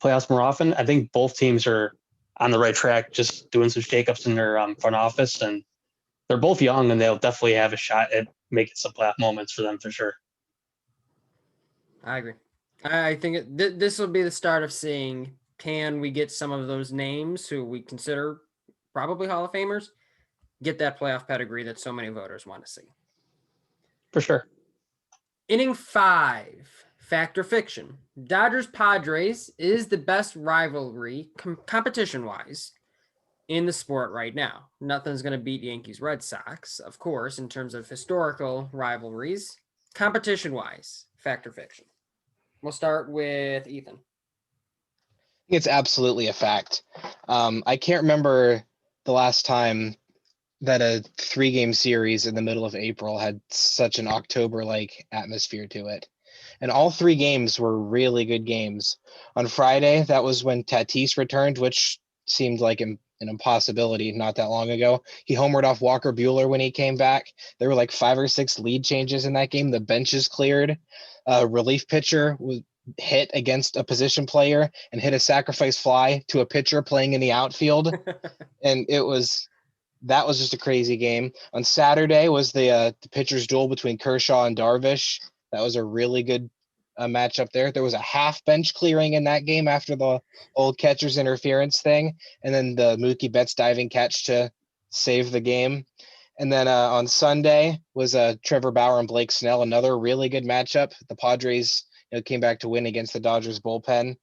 playoffs more often. I think both teams are on the right track, just doing some shakeups in their front office, and they're both young, and they'll definitely have a shot at making some playoff moments for them for sure. I agree. I think this will be the start of seeing, can we get some of those names who we consider probably Hall of Famers get that playoff pedigree that so many voters want to see. For sure. Inning 5, fact or fiction. Dodgers Padres is the best rivalry competition wise in the sport right now. Nothing's going to beat Yankees Red Sox, of course, in terms of historical rivalries. Competition wise, fact or fiction. We'll start with Ethan. It's absolutely a fact. I can't remember the last time that a 3-game series in the middle of April had such an October-like atmosphere to it. And all 3 games were really good games. On Friday, that was when Tatis returned, which seemed like an impossibility not that long ago. He homered off Walker Buehler when he came back. There were like 5 or 6 lead changes in that game. The benches cleared. Relief pitcher was hit against a position player and hit a sacrifice fly to a pitcher playing in the outfield. And that was just a crazy game. On Saturday was the pitcher's duel between Kershaw and Darvish. That was a really good matchup there. There was a half bench clearing in that game after the old catcher's interference thing, and then the Mookie Betts diving catch to save the game. And then on Sunday was Trevor Bauer and Blake Snell, another really good matchup. The Padres came back to win against the Dodgers bullpen.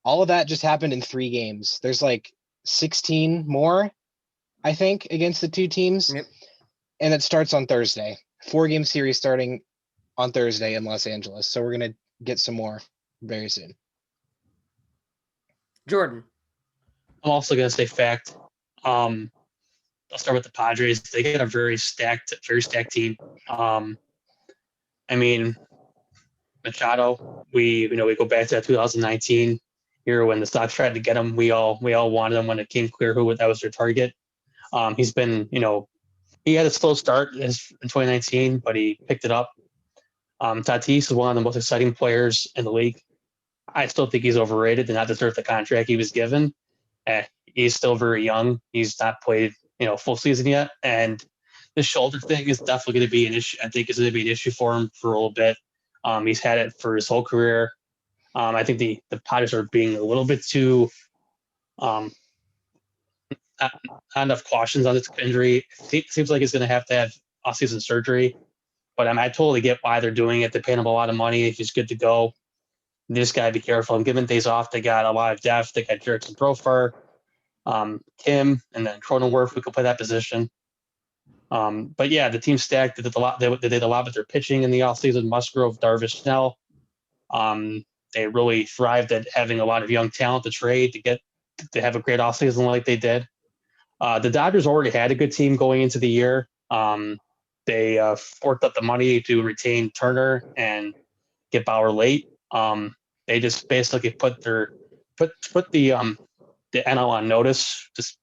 All of that just happened in 3 games. There's like 16 more, I think, against the 2 teams. Yep. And it starts on Thursday. 4-game series starting on Thursday in Los Angeles. So we're going to get some more very soon. Jordan. I'm also going to say fact. I'll start with the Padres. They get a very stacked team. I mean, Machado, we go back to that 2019 year when the Sox tried to get him. We all wanted him when it came clear who that was their target. He's been, he had a slow start in 2019, but he picked it up. Tatis is one of the most exciting players in the league. I still think he's overrated and not deserve the contract he was given. He's still very young. He's not played, full season yet. And this shoulder thing is definitely going to be an issue. I think it's going to be an issue for him for a little bit. He's had it for his whole career. I think the Padres are being a little bit too not enough cautions on this injury. It seems like he's going to have off-season surgery. But I totally get why they're doing it. They pay him a lot of money. If he's good to go, they just got to be careful. I'm giving days off. They got a lot of depth. They got Hendricks and Profar, Kim, and then Cronenworth, who could play that position. But yeah, the team stacked. They did a lot. They did a lot with their pitching in the offseason. Musgrove, Darvish, Snell. They really thrived at having a lot of young talent to trade to have a great offseason like they did. The Dodgers already had a good team going into the year. They forked up the money to retain Turner and get Bauer late. They just basically put the NL on notice, just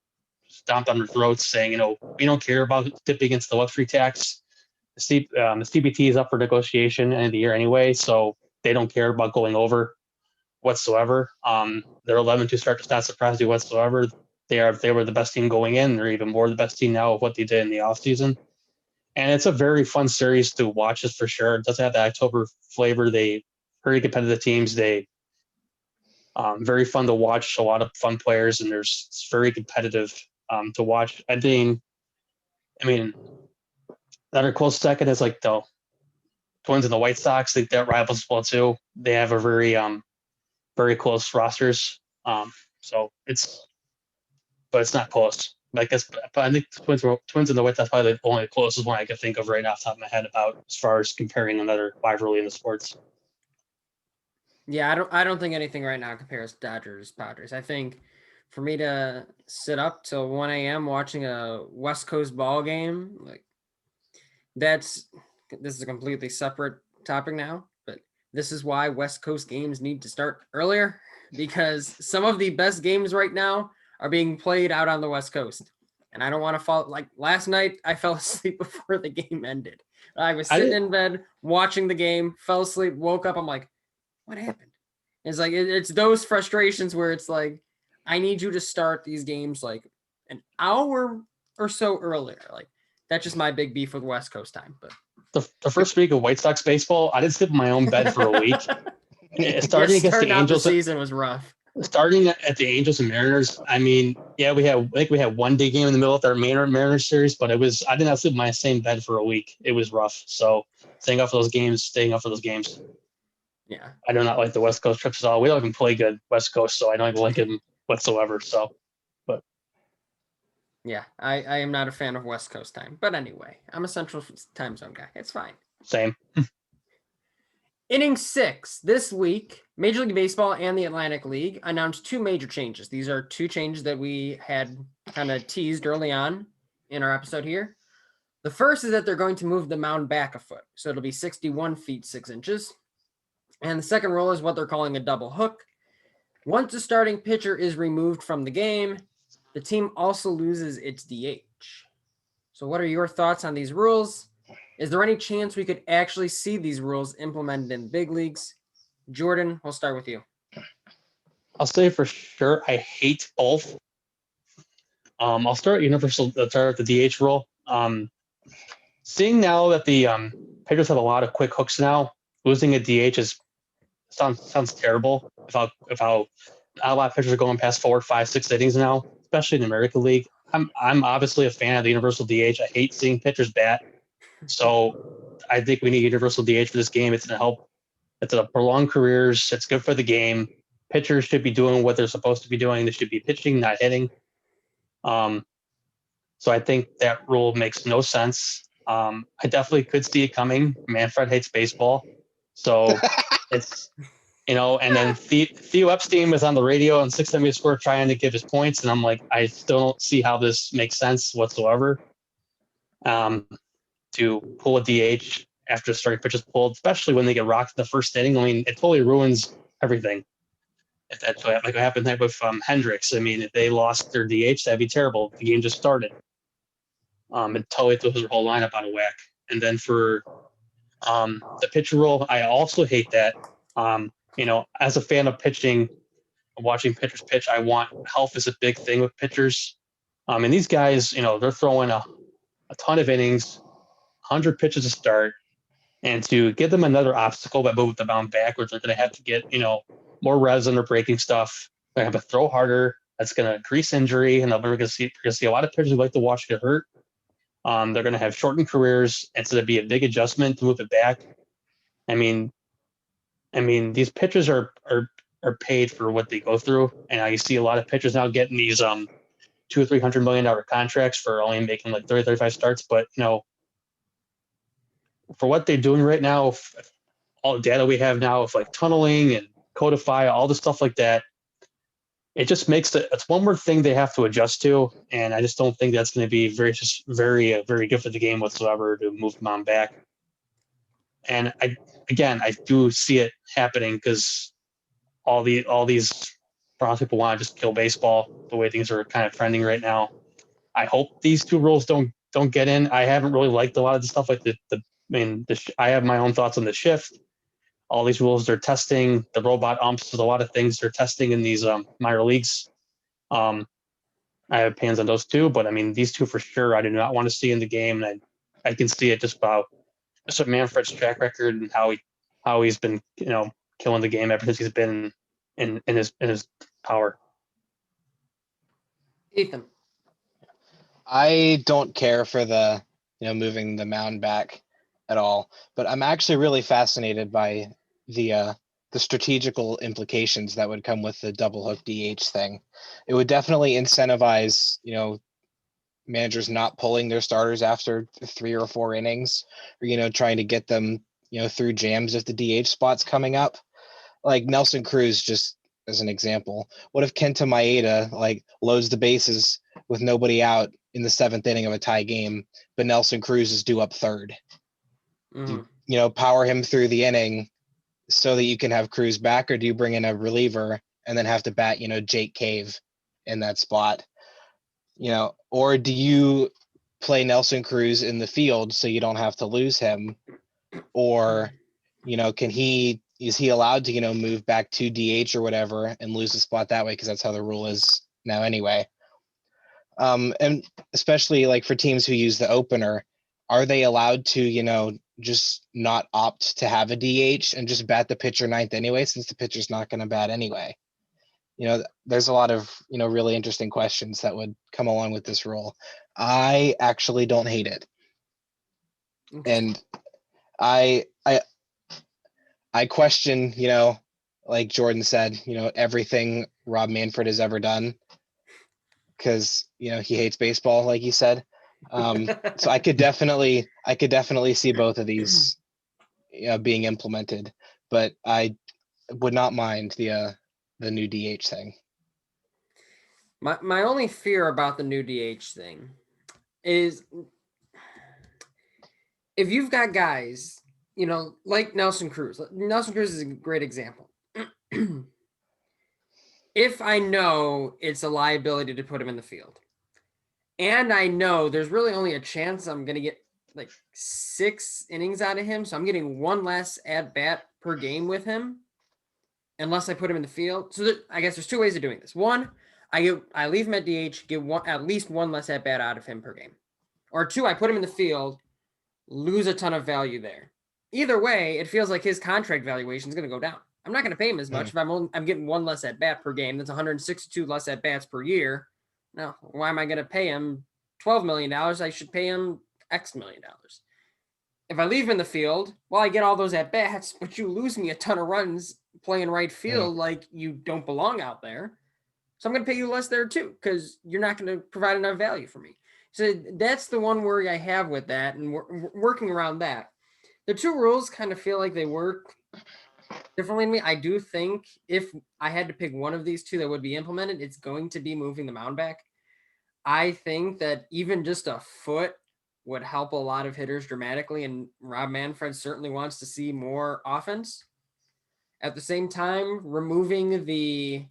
stomped on their throats, saying, we don't care about dipping against the luxury tax. The CBT is up for negotiation end of the year anyway, so they don't care about going over whatsoever. Their 11-2 start does not surprise you whatsoever. They were the best team going in. They're even more the best team now of what they did in the offseason. And it's a very fun series to watch, this for sure. It doesn't have the October flavor. They very competitive teams. They very fun to watch. A lot of fun players, and it's very competitive to watch. Another close second is like the Twins and the White Sox. I think that rivals as well too. They have a very close rosters. But it's not close. I guess, but I think the Twins and the White Sox probably the only closest one I can think of right off the top of my head about as far as comparing another rivalry in the sports. Yeah, I don't think anything right now compares Dodgers Padres. I think for me to sit up till 1 a.m. watching a West Coast ball game, like this is a completely separate topic now, but this is why West Coast games need to start earlier, because some of the best games right now are being played out on the West Coast. And I don't want to fall like last night. I fell asleep before the game ended. I was sitting in bed watching the game, fell asleep, woke up. I'm like, what happened? It's like, it's those frustrations where it's like, I need you to start these games like an hour or so earlier. Like that's just my big beef with West Coast time. But the first week of White Sox baseball, I didn't sleep in my own bed for a week. Starting against the Angels, the season was rough. Starting at the Angels and Mariners, I mean, yeah, we had one day game in the middle of our Mariners series, but I did not sleep in my same bed for a week. It was rough. So staying up for those games. Yeah, I do not like the West Coast trips at all. We don't even play good West Coast, so I don't even like them whatsoever. So, but yeah, I am not a fan of West Coast time. But anyway, I'm a Central Time Zone guy. It's fine. Same. Inning 6 this week, Major League Baseball and the Atlantic League announced 2 major changes. These are 2 changes that we had kind of teased early on in our episode here. The first is that they're going to move the mound back a foot. So it'll be 61 feet 6 inches. And the second rule is what they're calling a double hook. Once the starting pitcher is removed from the game, the team also loses its DH. So what are your thoughts on these rules? Is there any chance we could actually see these rules implemented in big leagues? Jordan, we'll start with you. I'll say for sure I hate both. I'll start with the DH rule. Seeing now that the pitchers have a lot of quick hooks now, losing a DH sounds terrible. If how a lot of pitchers are going past 4, 5, 6 innings now, especially in the American League. I'm obviously a fan of the universal DH. I hate seeing pitchers bat. So I think we need universal DH for this game. It's going to help. It's going to prolong careers. It's good for the game. Pitchers should be doing what they're supposed to be doing. They should be pitching, not hitting. So I think that rule makes no sense. I definitely could see it coming. Manfred hates baseball. So it's, and then Theo Epstein was on the on 670 Score trying to give his points. And I'm like, I still don't see how this makes sense whatsoever. To pull a DH after starting pitches pulled, especially when they get rocked in the first inning. I mean, it totally ruins everything. If that's like what happened there with Hendricks. I mean, if they lost their DH, that'd be terrible. The game just started. It totally throws their whole lineup out of whack. And then for the pitcher rule, I also hate that. As a fan of pitching, watching pitchers pitch, I want health is a big thing with pitchers. And these guys, they're throwing a ton of innings, 100 pitches to start, and to give them another obstacle by moving the mound backwards, they're going to have to get, more resin or breaking stuff. They're going to have to throw harder. That's going to increase injury, and we're going to see a lot of pitchers who like to watch get hurt. They're going to have shortened careers. It's going to be a big adjustment to move it back. I mean, these pitchers are paid for what they go through, and you see a lot of pitchers now getting these $200 or $300 million contracts for only making like 30, 35 starts. But for what they're doing right now, all the data we have now of like tunneling and codify, all the stuff like that, it just makes it's one more thing they have to adjust to. And I just don't think that's going to be very good for the game whatsoever to move them on back. And I do see it happening because all these people want to just kill baseball the way things are kind of trending right now. I hope these 2 rules don't get in. I haven't really liked a lot of the stuff like I have my own thoughts on the shift. All these rules they're testing, the robot umps, there's a lot of things they're testing in these minor leagues. I have opinions on those too, but I mean, these 2 for sure, I do not want to see in the game. And I can see it just about with Manfred's track record and how he's been, killing the game ever since he's been in his power. Ethan. I don't care for the, moving the mound back at all, but I'm actually really fascinated by the strategical implications that would come with the double hook DH thing. It would definitely incentivize, managers not pulling their starters after 3 or 4 innings, or, trying to get them, through jams if the DH spot's coming up. Like Nelson Cruz, just as an example. What if Kenta Maeda loads the bases with nobody out in the 7th inning of a tie game, but Nelson Cruz is due up 3rd? Mm-hmm. Power him through the inning so that you can have Cruz back, or do you bring in a reliever and then have to bat, Jake Cave in that spot, or do you play Nelson Cruz in the field so you don't have to lose him? Or, is he allowed to, move back to DH or whatever and lose the spot that way? Because that's how the rule is now anyway. And especially like for teams who use the opener, are they allowed to, just not opt to have a DH and just bat the pitcher ninth anyway, since the pitcher's not going to bat anyway? There's a lot of, really interesting questions that would come along with this rule. I actually don't hate it. And I question, like Jordan said, everything Rob Manfred has ever done, because, he hates baseball, like you said. So I could definitely see both of these being implemented, but I would not mind the new DH thing. My only fear about the new DH thing is if you've got guys, like Nelson Cruz. Nelson Cruz is a great example. If I know it's a liability to put him in the field, and I know there's really only a chance I'm going to get like 6 innings out of him, so I'm getting one less at bat per game with him, unless I put him in the field. So I guess there's 2 ways of doing this. One, I leave him at DH, get at least one less at bat out of him per game. Or 2, I put him in the field, lose a ton of value there. Either way, it feels like his contract valuation is going to go down. I'm not going to pay him as much if I'm getting one less at bat per game. That's 162 less at bats per year. Now, why am I going to pay him $12 million? I should pay him X million dollars. If I leave him in the field, well, I get all those at bats, but you lose me a ton of runs playing right field like you don't belong out there. So I'm going to pay you less there too, because you're not going to provide enough value for me. So that's the one worry I have with that, and working around that. The 2 rules kind of feel like they work differently to me. I do think if I had to pick one of these 2 that would be implemented, it's going to be moving the mound back. I think that even just a foot would help a lot of hitters dramatically, and Rob Manfred certainly wants to see more offense. At the same time, removing the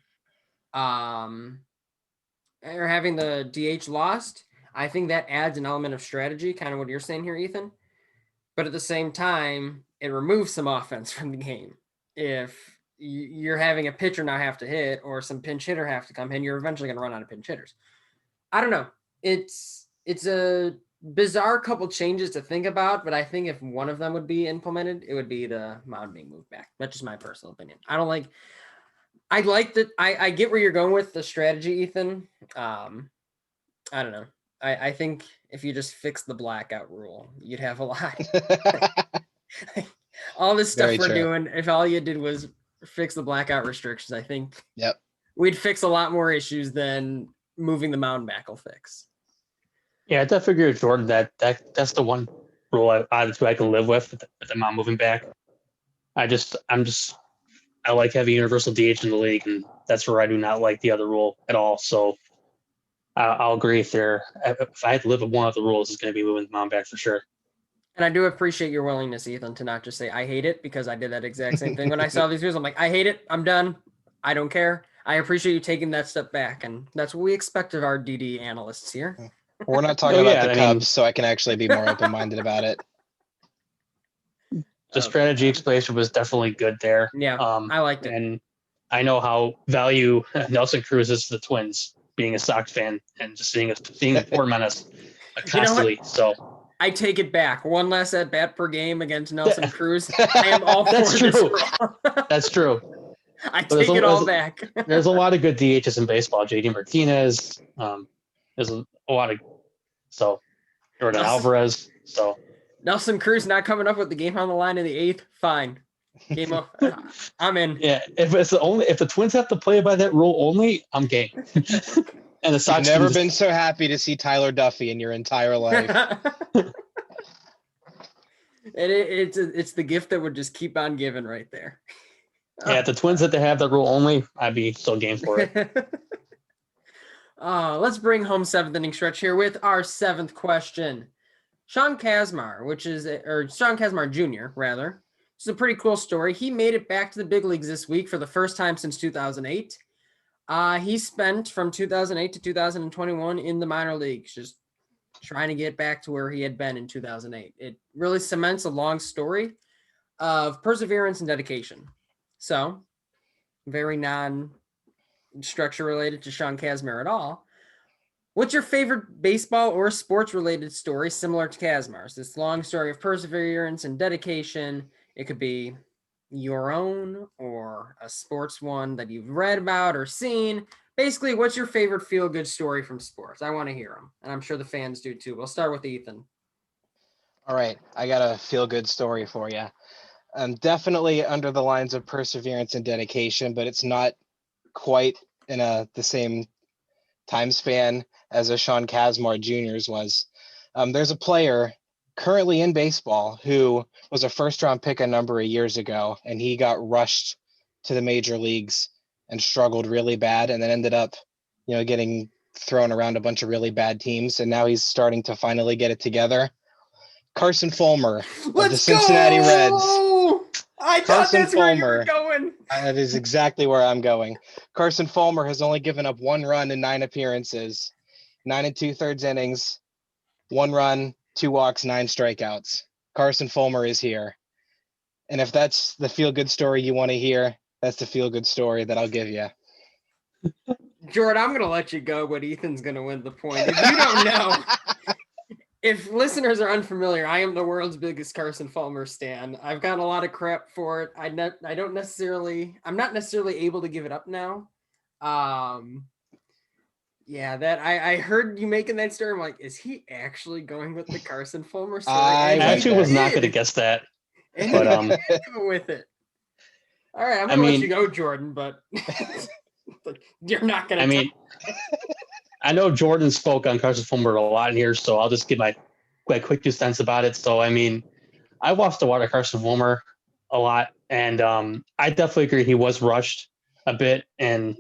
or having the DH lost, I think that adds an element of strategy, kind of what you're saying here, Ethan. But at the same time, it removes some offense from the game. If you're having a pitcher now have to hit, or some pinch hitter have to come in, you're eventually going to run out of pinch hitters. I don't know. It's a bizarre couple changes to think about, but I think if one of them would be implemented, it would be the mound being moved back. That's just my personal opinion. I like that. I get where you're going with the strategy, Ethan. I don't know. I think if you just fix the blackout rule, you'd have a lot. All this stuff we're doing, if all you did was fix the blackout restrictions, I think we'd fix a lot more issues than moving the mound back will fix. Yeah, I definitely agree with Jordan that's the one rule out of the 2 I can live with the mound moving back. I like having universal DH in the league, and that's where I do not like the other rule at all. So I'll agree if I had to live with one of the rules, it's going to be moving the mound back for sure. And I do appreciate your willingness, Ethan, to not just say, I hate it, because I did that exact same thing. When I saw these rules, I'm like, I hate it. I'm done. I don't care. I appreciate you taking that step back. And that's what we expect of our DD analysts here. We're not talking about the Cubs, so I can actually be more open-minded about it. The strategy explanation was definitely good there. Yeah, I liked it. And I know how value Nelson Cruz is to the Twins, being a Sox fan and just being a poor menace constantly. So I take it back. One less at bat per game against Nelson Cruz. I am all for That's this true. rule. That's true. I take it all back. There's a lot of good DHs in baseball. JD Martinez. There's a lot of Jordan Alvarez. So Nelson Cruz not coming up with the game on the line in the 8th. Fine. Game up. I'm in. Yeah, if the Twins have to play by that rule only, I'm game. And the Sox. You've never been so happy to see Tyler Duffy in your entire life. It's the gift that would just keep on giving right there. Yeah, if the Twins had to have that rule only, I'd be so game for it. Let's bring home 7th inning stretch here with our 7th question. Sean Kasmar, Sean Kasmar Jr., rather. It's a pretty cool story. He made it back to the big leagues this week for the first time since 2008. He spent from 2008 to 2021 in the minor leagues, just trying to get back to where he had been in 2008. It really cements a long story of perseverance and dedication. So, very non-structure related to Sean Kasmar at all. What's your favorite baseball or sports related story similar to Kasmar's? This long story of perseverance and dedication. It could be your own or a sports one that you've read about or seen. Basically, what's your favorite feel-good story from sports? I want to hear them, and I'm sure the fans do too. We'll start with Ethan. All right, I got a feel-good story for you. Definitely under the lines of perseverance and dedication, but it's not quite in the same time span as a Sean Kasmar Jr.'s was. There's a player currently in baseball who was a first-round pick a number of years ago, and he got rushed to the major leagues and struggled really bad, and then ended up, getting thrown around a bunch of really bad teams, and now he's starting to finally get it together. Carson Fulmer of the Cincinnati Reds. I thought that's where you were going. That is exactly where I'm going. Carson Fulmer has only given up 1 run in 9 appearances, 9 2/3 innings, 1 run, 2 walks, 9 strikeouts. Carson Fulmer is here. And if that's the feel-good story you want to hear, that's the feel-good story that I'll give you. Jordan, I'm going to let you go, but Ethan's going to win the point. If you don't know, if listeners are unfamiliar, I am the world's biggest Carson Fulmer stan. I've got a lot of crap for it. I'm not necessarily able to give it up now. Yeah, that I heard you making that story. I'm like, is he actually going with the Carson Fulmer story? I actually was not going to guess that. And but with it. All right, I'm going to let you go, Jordan, but you're not going to. I mean, I know Jordan spoke on Carson Fulmer a lot in here, so I'll just give my quick 2 cents about it. So, I mean, I watched a lot of Carson Fulmer a lot, and I definitely agree he was rushed a bit. And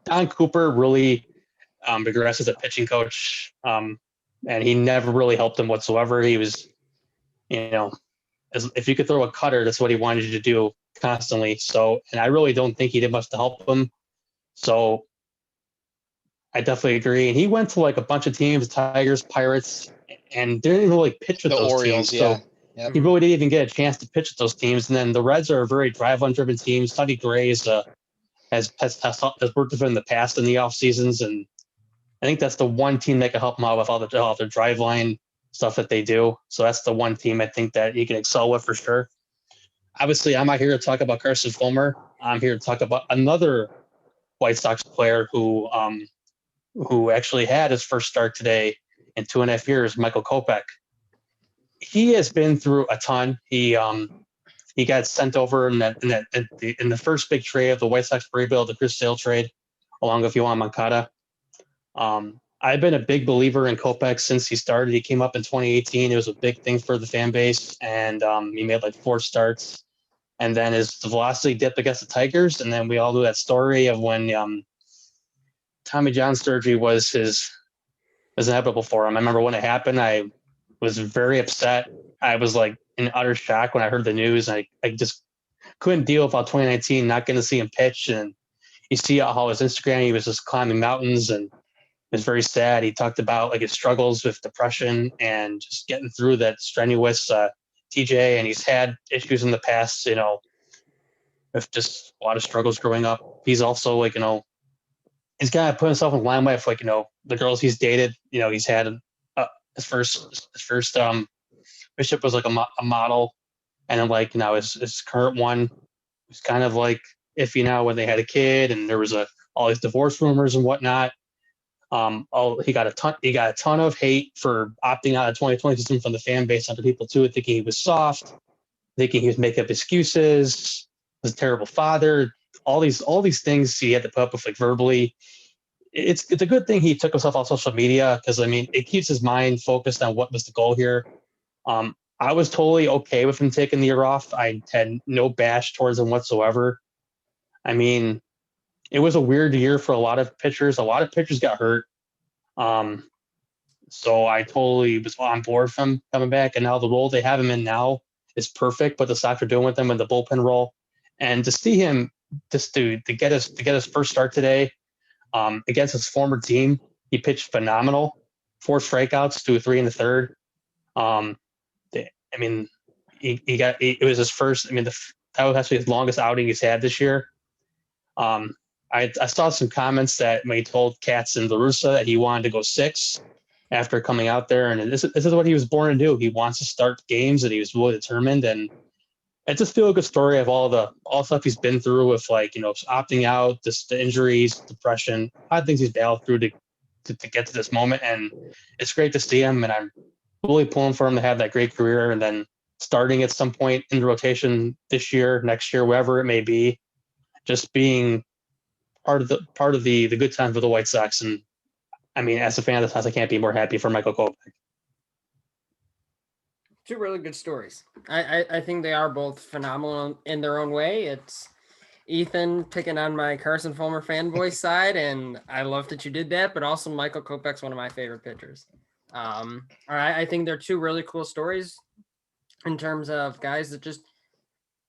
Don Cooper really regressed as a pitching coach, and he never really helped him whatsoever. He was, if you could throw a cutter, that's what he wanted you to do constantly. So, and I really don't think he did much to help him. So I definitely agree. And he went to like a bunch of teams, Tigers, Pirates, and didn't really pitch with those Orioles, teams. yeah. So he really didn't even get a chance to pitch with those teams. And then the Reds are a very drive-on-driven team. Sonny Gray has worked with him in the past in the off seasons, and I think that's the one team that can help him out with all the drive line stuff that they do. So that's the one team I think that he can excel with for sure. Obviously, I'm not here to talk about Carson Fulmer. I'm here to talk about another White Sox player who actually had his first start today in 2.5 years, Michael Kopech. He has been through a ton. He got sent over in the first big trade of the White Sox rebuild, the Chris Sale trade, along with Yohan Moncada. I've been a big believer in Kopech since he started. He came up in 2018. It was a big thing for the fan base, and he made like 4 starts. And then his velocity dipped against the Tigers, and then we all knew that story of when Tommy John surgery was inevitable for him. I remember when it happened, I was very upset. I was like in utter shock when I heard the news. I just couldn't deal with 2019 not getting to see him pitch. And you see how his Instagram, he was just climbing mountains, and it was very sad. He talked about like his struggles with depression and just getting through that strenuous TJ. And he's had issues in the past, with just a lot of struggles growing up. He's also like, he's kind of put himself in limelight with like, the girls he's dated. He's had his first Bishop was like a model, and then like his current one was kind of like iffy now when they had a kid, and there was all these divorce rumors and whatnot. He got a ton of hate for opting out of 2020 season from the fan base, under people too, thinking he was soft, thinking he was making up excuses, was a terrible father, all these things he had to put up with like verbally. It's a good thing he took himself off social media, because I mean it keeps his mind focused on what was the goal here. I was totally okay with him taking the year off. I had no bash towards him whatsoever. I mean, it was a weird year for a lot of pitchers. A lot of pitchers got hurt. So I totally was on board with him coming back. And now the role they have him in now is perfect, what the Sox are doing with him in the bullpen role. And to see him just to get his first start today, Against his former team, he pitched phenomenal. 4 strikeouts, 2 or 3 in the third. I mean, it was his first. I mean, that was actually his longest outing he's had this year. I saw some comments that when he told Katz and La Russa that he wanted to go 6 after coming out there, and this is what he was born to do. He wants to start games, and he was really determined. And it's just feel a good story of all the stuff he's been through with, like, opting out, just the injuries, depression, a lot of things he's battled through to get to this moment. And it's great to see him, and I'm really pulling for him to have that great career, and then starting at some point in the rotation this year, next year, wherever it may be, just being part of the good time for the White Sox. And I mean, as a fan of the Sox, I can't be more happy for Michael Kopech. 2 really good stories. I think they are both phenomenal in their own way. It's Ethan picking on my Carson Fulmer fanboy side, and I love that you did that, but also Michael Kopech's one of my favorite pitchers. I think they're 2 really cool stories in terms of guys that just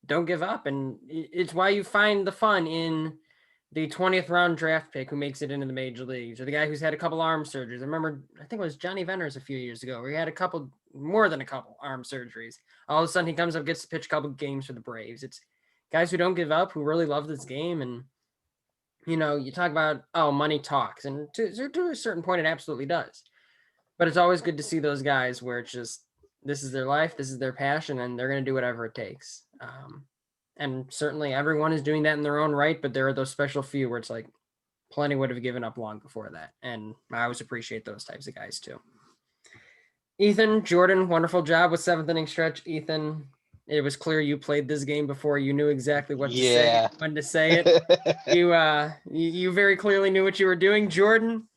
don't give up. And it's why you find the fun in the 20th round draft pick who makes it into the major leagues, or the guy who's had a couple arm surgeries. I think it was Johnny Venters a few years ago, where he had more than a couple arm surgeries. All of a sudden he comes up, gets to pitch a couple games for the Braves. It's guys who don't give up, who really love this game. And, you talk about, money talks, and to a certain point, it absolutely does. But it's always good to see those guys where it's just, this is their life, this is their passion, and they're going to do whatever it takes. And certainly everyone is doing that in their own right, but there are those special few where it's like plenty would have given up long before that. And I always appreciate those types of guys too. Ethan, Jordan, wonderful job with 7th inning stretch. Ethan, it was clear you played this game before. You knew exactly what to say, when to say it. You very clearly knew what you were doing. Jordan,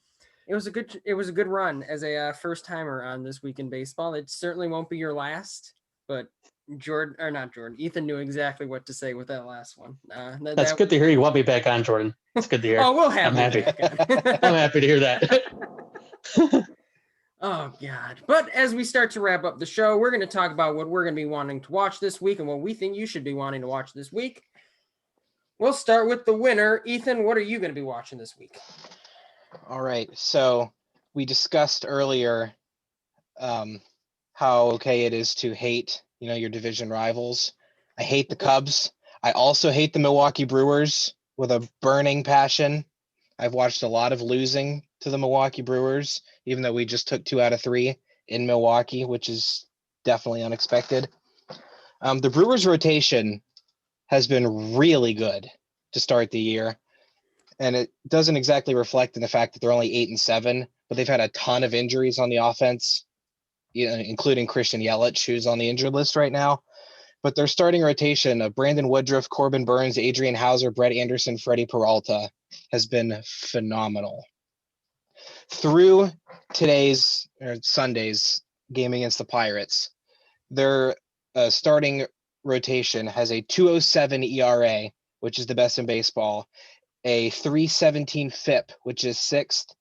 it was a good run as a first timer on This Week in Baseball. It certainly won't be your last, but Ethan knew exactly what to say with that last one. That's good to hear. You want me back on, Jordan. It's good to hear. We'll have I'm happy. Back I'm happy to hear that. Oh, God. But as we start to wrap up the show, we're going to talk about what we're going to be wanting to watch this week and what we think you should be wanting to watch this week. We'll start with the winner. Ethan, what are you going to be watching this week? All right. So we discussed earlier how okay it is to hate, your division rivals. I hate the Cubs. I also hate the Milwaukee Brewers with a burning passion. I've watched a lot of losing to the Milwaukee Brewers, even though we just took 2 out of 3 in Milwaukee, which is definitely unexpected. The Brewers rotation has been really good to start the year, and it doesn't exactly reflect in the fact that they're only 8-7, but they've had a ton of injuries on the offense, including Christian Yelich, who's on the injured list right now. But their starting rotation of Brandon Woodruff, Corbin Burns, Adrian Hauser, Brett Anderson, Freddie Peralta has been phenomenal. Through Sunday's game against the Pirates, their starting rotation has a 2.07 ERA, which is the best in baseball, a 3.17 FIP, which is 6th.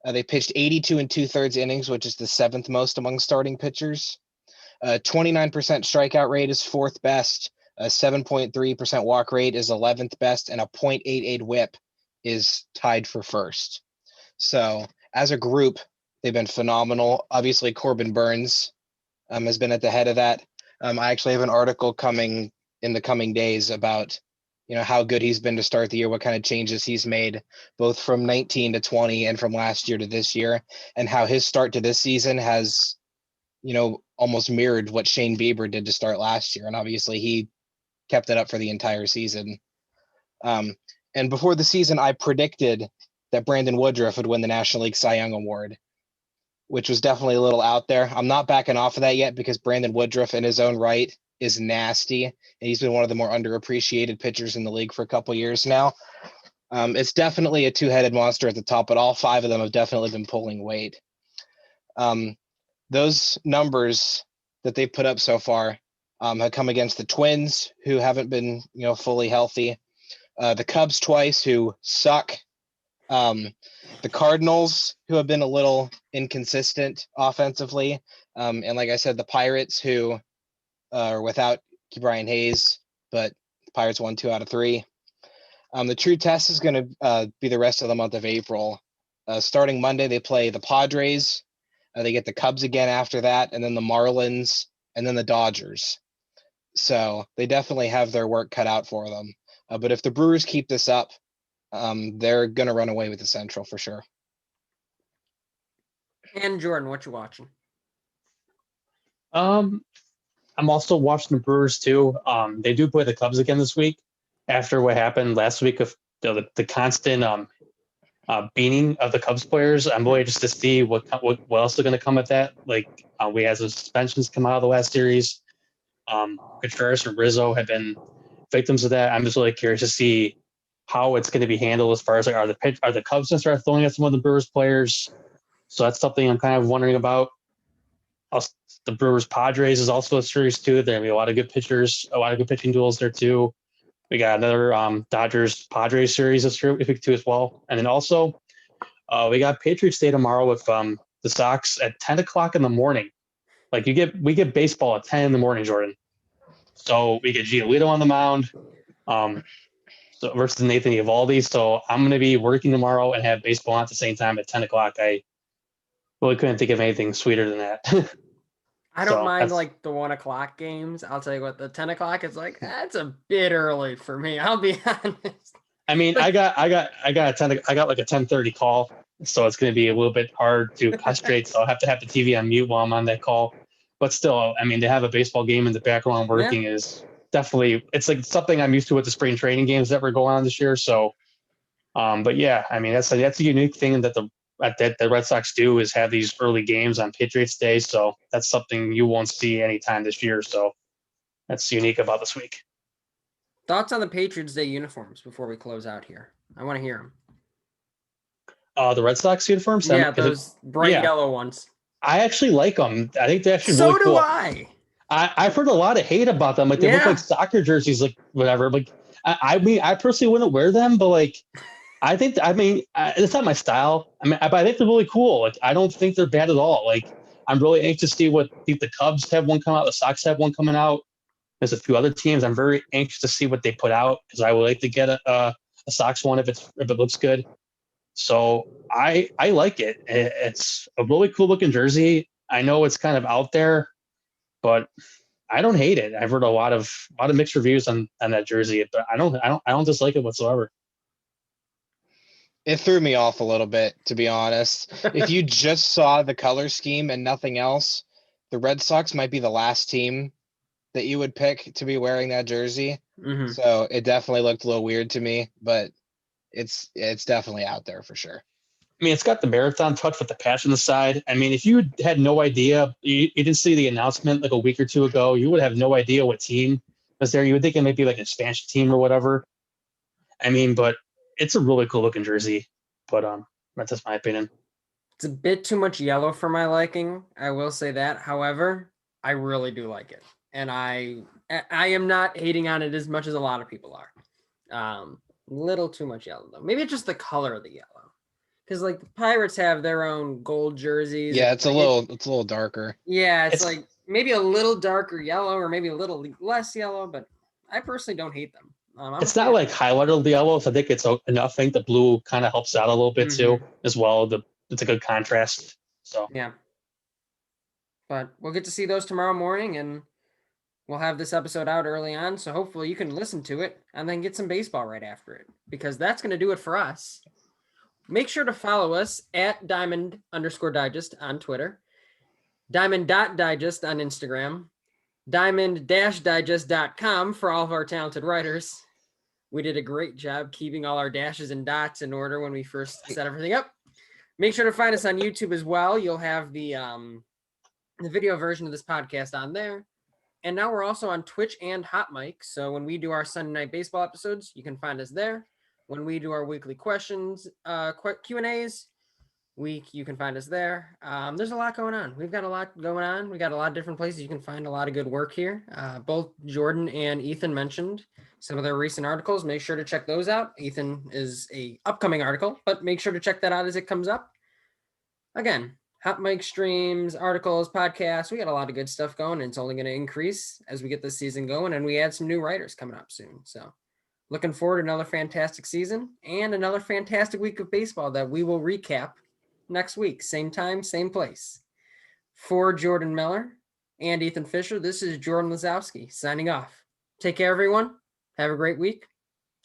They pitched 82 2/3 innings, which is the 7th most among starting pitchers. 29% strikeout rate is 4th best. A 7.3% walk rate is 11th best, and a .88 WHIP is tied for 1st. So as a group, they've been phenomenal. Obviously, Corbin Burns has been at the head of that. I actually have an article coming in the coming days about how good he's been to start the year, what kind of changes he's made, both from 19 to 20 and from last year to this year, and how his start to this season has, almost mirrored what Shane Bieber did to start last year. And obviously he kept it up for the entire season. And before the season, I predicted that Brandon Woodruff would win the National League Cy Young Award, which was definitely a little out there. I'm not backing off of that yet because Brandon Woodruff in his own right is nasty. And he's been one of the more underappreciated pitchers in the league for a couple years now. It's definitely a 2-headed monster at the top, but all 5 of them have definitely been pulling weight. Those numbers that they've put up so far have come against the Twins, who haven't been, fully healthy. The Cubs twice, who suck. The Cardinals, who have been a little inconsistent offensively. And like I said, the Pirates, who are without Brian Hayes, but the Pirates won 2 out of 3. The true test is going to be the rest of the month of April. Starting Monday, they play the Padres. They get the Cubs again after that, and then the Marlins, and then the Dodgers. So they definitely have their work cut out for them. But if the Brewers keep this up, they're going to run away with the Central for sure. And Jordan, what you watching? I'm also watching the Brewers too. They do play the Cubs again this week after what happened last week of the constant beating of the Cubs players. I'm really just to see what else is going to come with that. Like we had some suspensions come out of the last series. Contreras and Rizzo have been victims of that. I'm just really curious to see how it's going to be handled as far as like are the Cubs going to start throwing at some of the Brewers players? So that's something I'm kind of wondering about. Also, the Brewers Padres is also a series too. There will be a lot of good pitchers, a lot of good pitching duels there too. We got another Dodgers Padres series this week too as well, and then also we got Patriots Day tomorrow with the Sox at 10 o'clock in the morning. Like we get baseball at 10 in the morning, Jordan. So we get Giolito on the mound, so versus Nathan Eovaldi. So I'm going to be working tomorrow and have baseball on at the same time at 10 o'clock. I really couldn't think of anything sweeter than that. I don't mind like the 1 o'clock games. I'll tell you what, the 10 o'clock is like, that's a bit early for me. I'll be honest. I mean, I got like a 10:30 call, so it's going to be a little bit hard to concentrate. So I'll have to have the TV on mute while I'm on that call. But still, I mean, to have a baseball game in the background working is definitely, it's like something I'm used to with the spring training games that were going on this year. So, but yeah, I mean, that's a unique thing that the Red Sox do is have these early games on Patriots Day. So that's something you won't see anytime this year. So that's unique about this week. Thoughts on the Patriots Day uniforms before we close out here? I want to hear them. The Red Sox uniforms? Yeah, those bright yellow ones. I actually like them. I think they're actually so really cool. So do I. I've heard a lot of hate about them. Like they look like soccer jerseys, like whatever. Like I mean, I personally wouldn't wear them, but like it's not my style. But I think they're really cool. Like I don't think they're bad at all. Like I'm really anxious to see what the Cubs have one come out. The Sox have one coming out. There's a few other teams. I'm very anxious to see what they put out because I would like to get a Sox one if it looks good. So I like it. It's a really cool looking jersey. I know it's kind of out there, but I don't hate it. I've heard a lot of mixed reviews on that jersey, but I don't dislike it whatsoever. It threw me off a little bit, to be honest. If you just saw the color scheme and nothing else, the Red Sox might be the last team that you would pick to be wearing that jersey. Mm-hmm. So it definitely looked a little weird to me, but it's definitely out there for sure. I mean, it's got the marathon touch with the patch on the side. I mean, if you had no idea, you didn't see the announcement like a week or two ago, you would have no idea what team was there. You would think it might be like an expansion team or whatever. I mean, but it's a really cool looking jersey. But that's just my opinion. It's a bit too much yellow for my liking. I will say that. However, I really do like it. And I am not hating on it as much as a lot of people are. Little too much yellow though. Maybe it's just the color of the yellow. Because like the Pirates have their own gold jerseys. Yeah, it's a little darker. Yeah, it's like maybe a little darker yellow or maybe a little less yellow, but I personally don't hate them. It's not like highlighted yellow, so I think it's enough. I think the blue kind of helps out a little bit too, as well. It's a good contrast. So yeah. But we'll get to see those tomorrow morning, and we'll have this episode out early on, so hopefully you can listen to it and then get some baseball right after it, because that's going to do it for us. Make sure to follow us at Diamond_Digest on Twitter, Diamond.Digest on Instagram, Diamond-Digest.com for all of our talented writers. We did a great job keeping all our dashes and dots in order when we first set everything up. Make sure to find us on YouTube as well. You'll have the video version of this podcast on there. And now we're also on Twitch and Hot Mic. So when we do our Sunday Night Baseball episodes, you can find us there. When we do our weekly questions, Q&As, you can find us there. There's a lot going on. We've got a lot going on. We got a lot of different places you can find a lot of good work here. Both Jordan and Ethan mentioned some of their recent articles. Make sure to check those out. Ethan is a upcoming article, but make sure to check that out as it comes up. Again, Hot Mic streams, articles, podcasts. We got a lot of good stuff going, and it's only going to increase as we get this season going, and we add some new writers coming up soon. So looking forward to another fantastic season and another fantastic week of baseball that we will recap next week. Same time, same place. For Jordan Miller and Ethan Fisher, this is Jordan Lazowski signing off. Take care, everyone. Have a great week.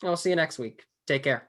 I'll see you next week. Take care.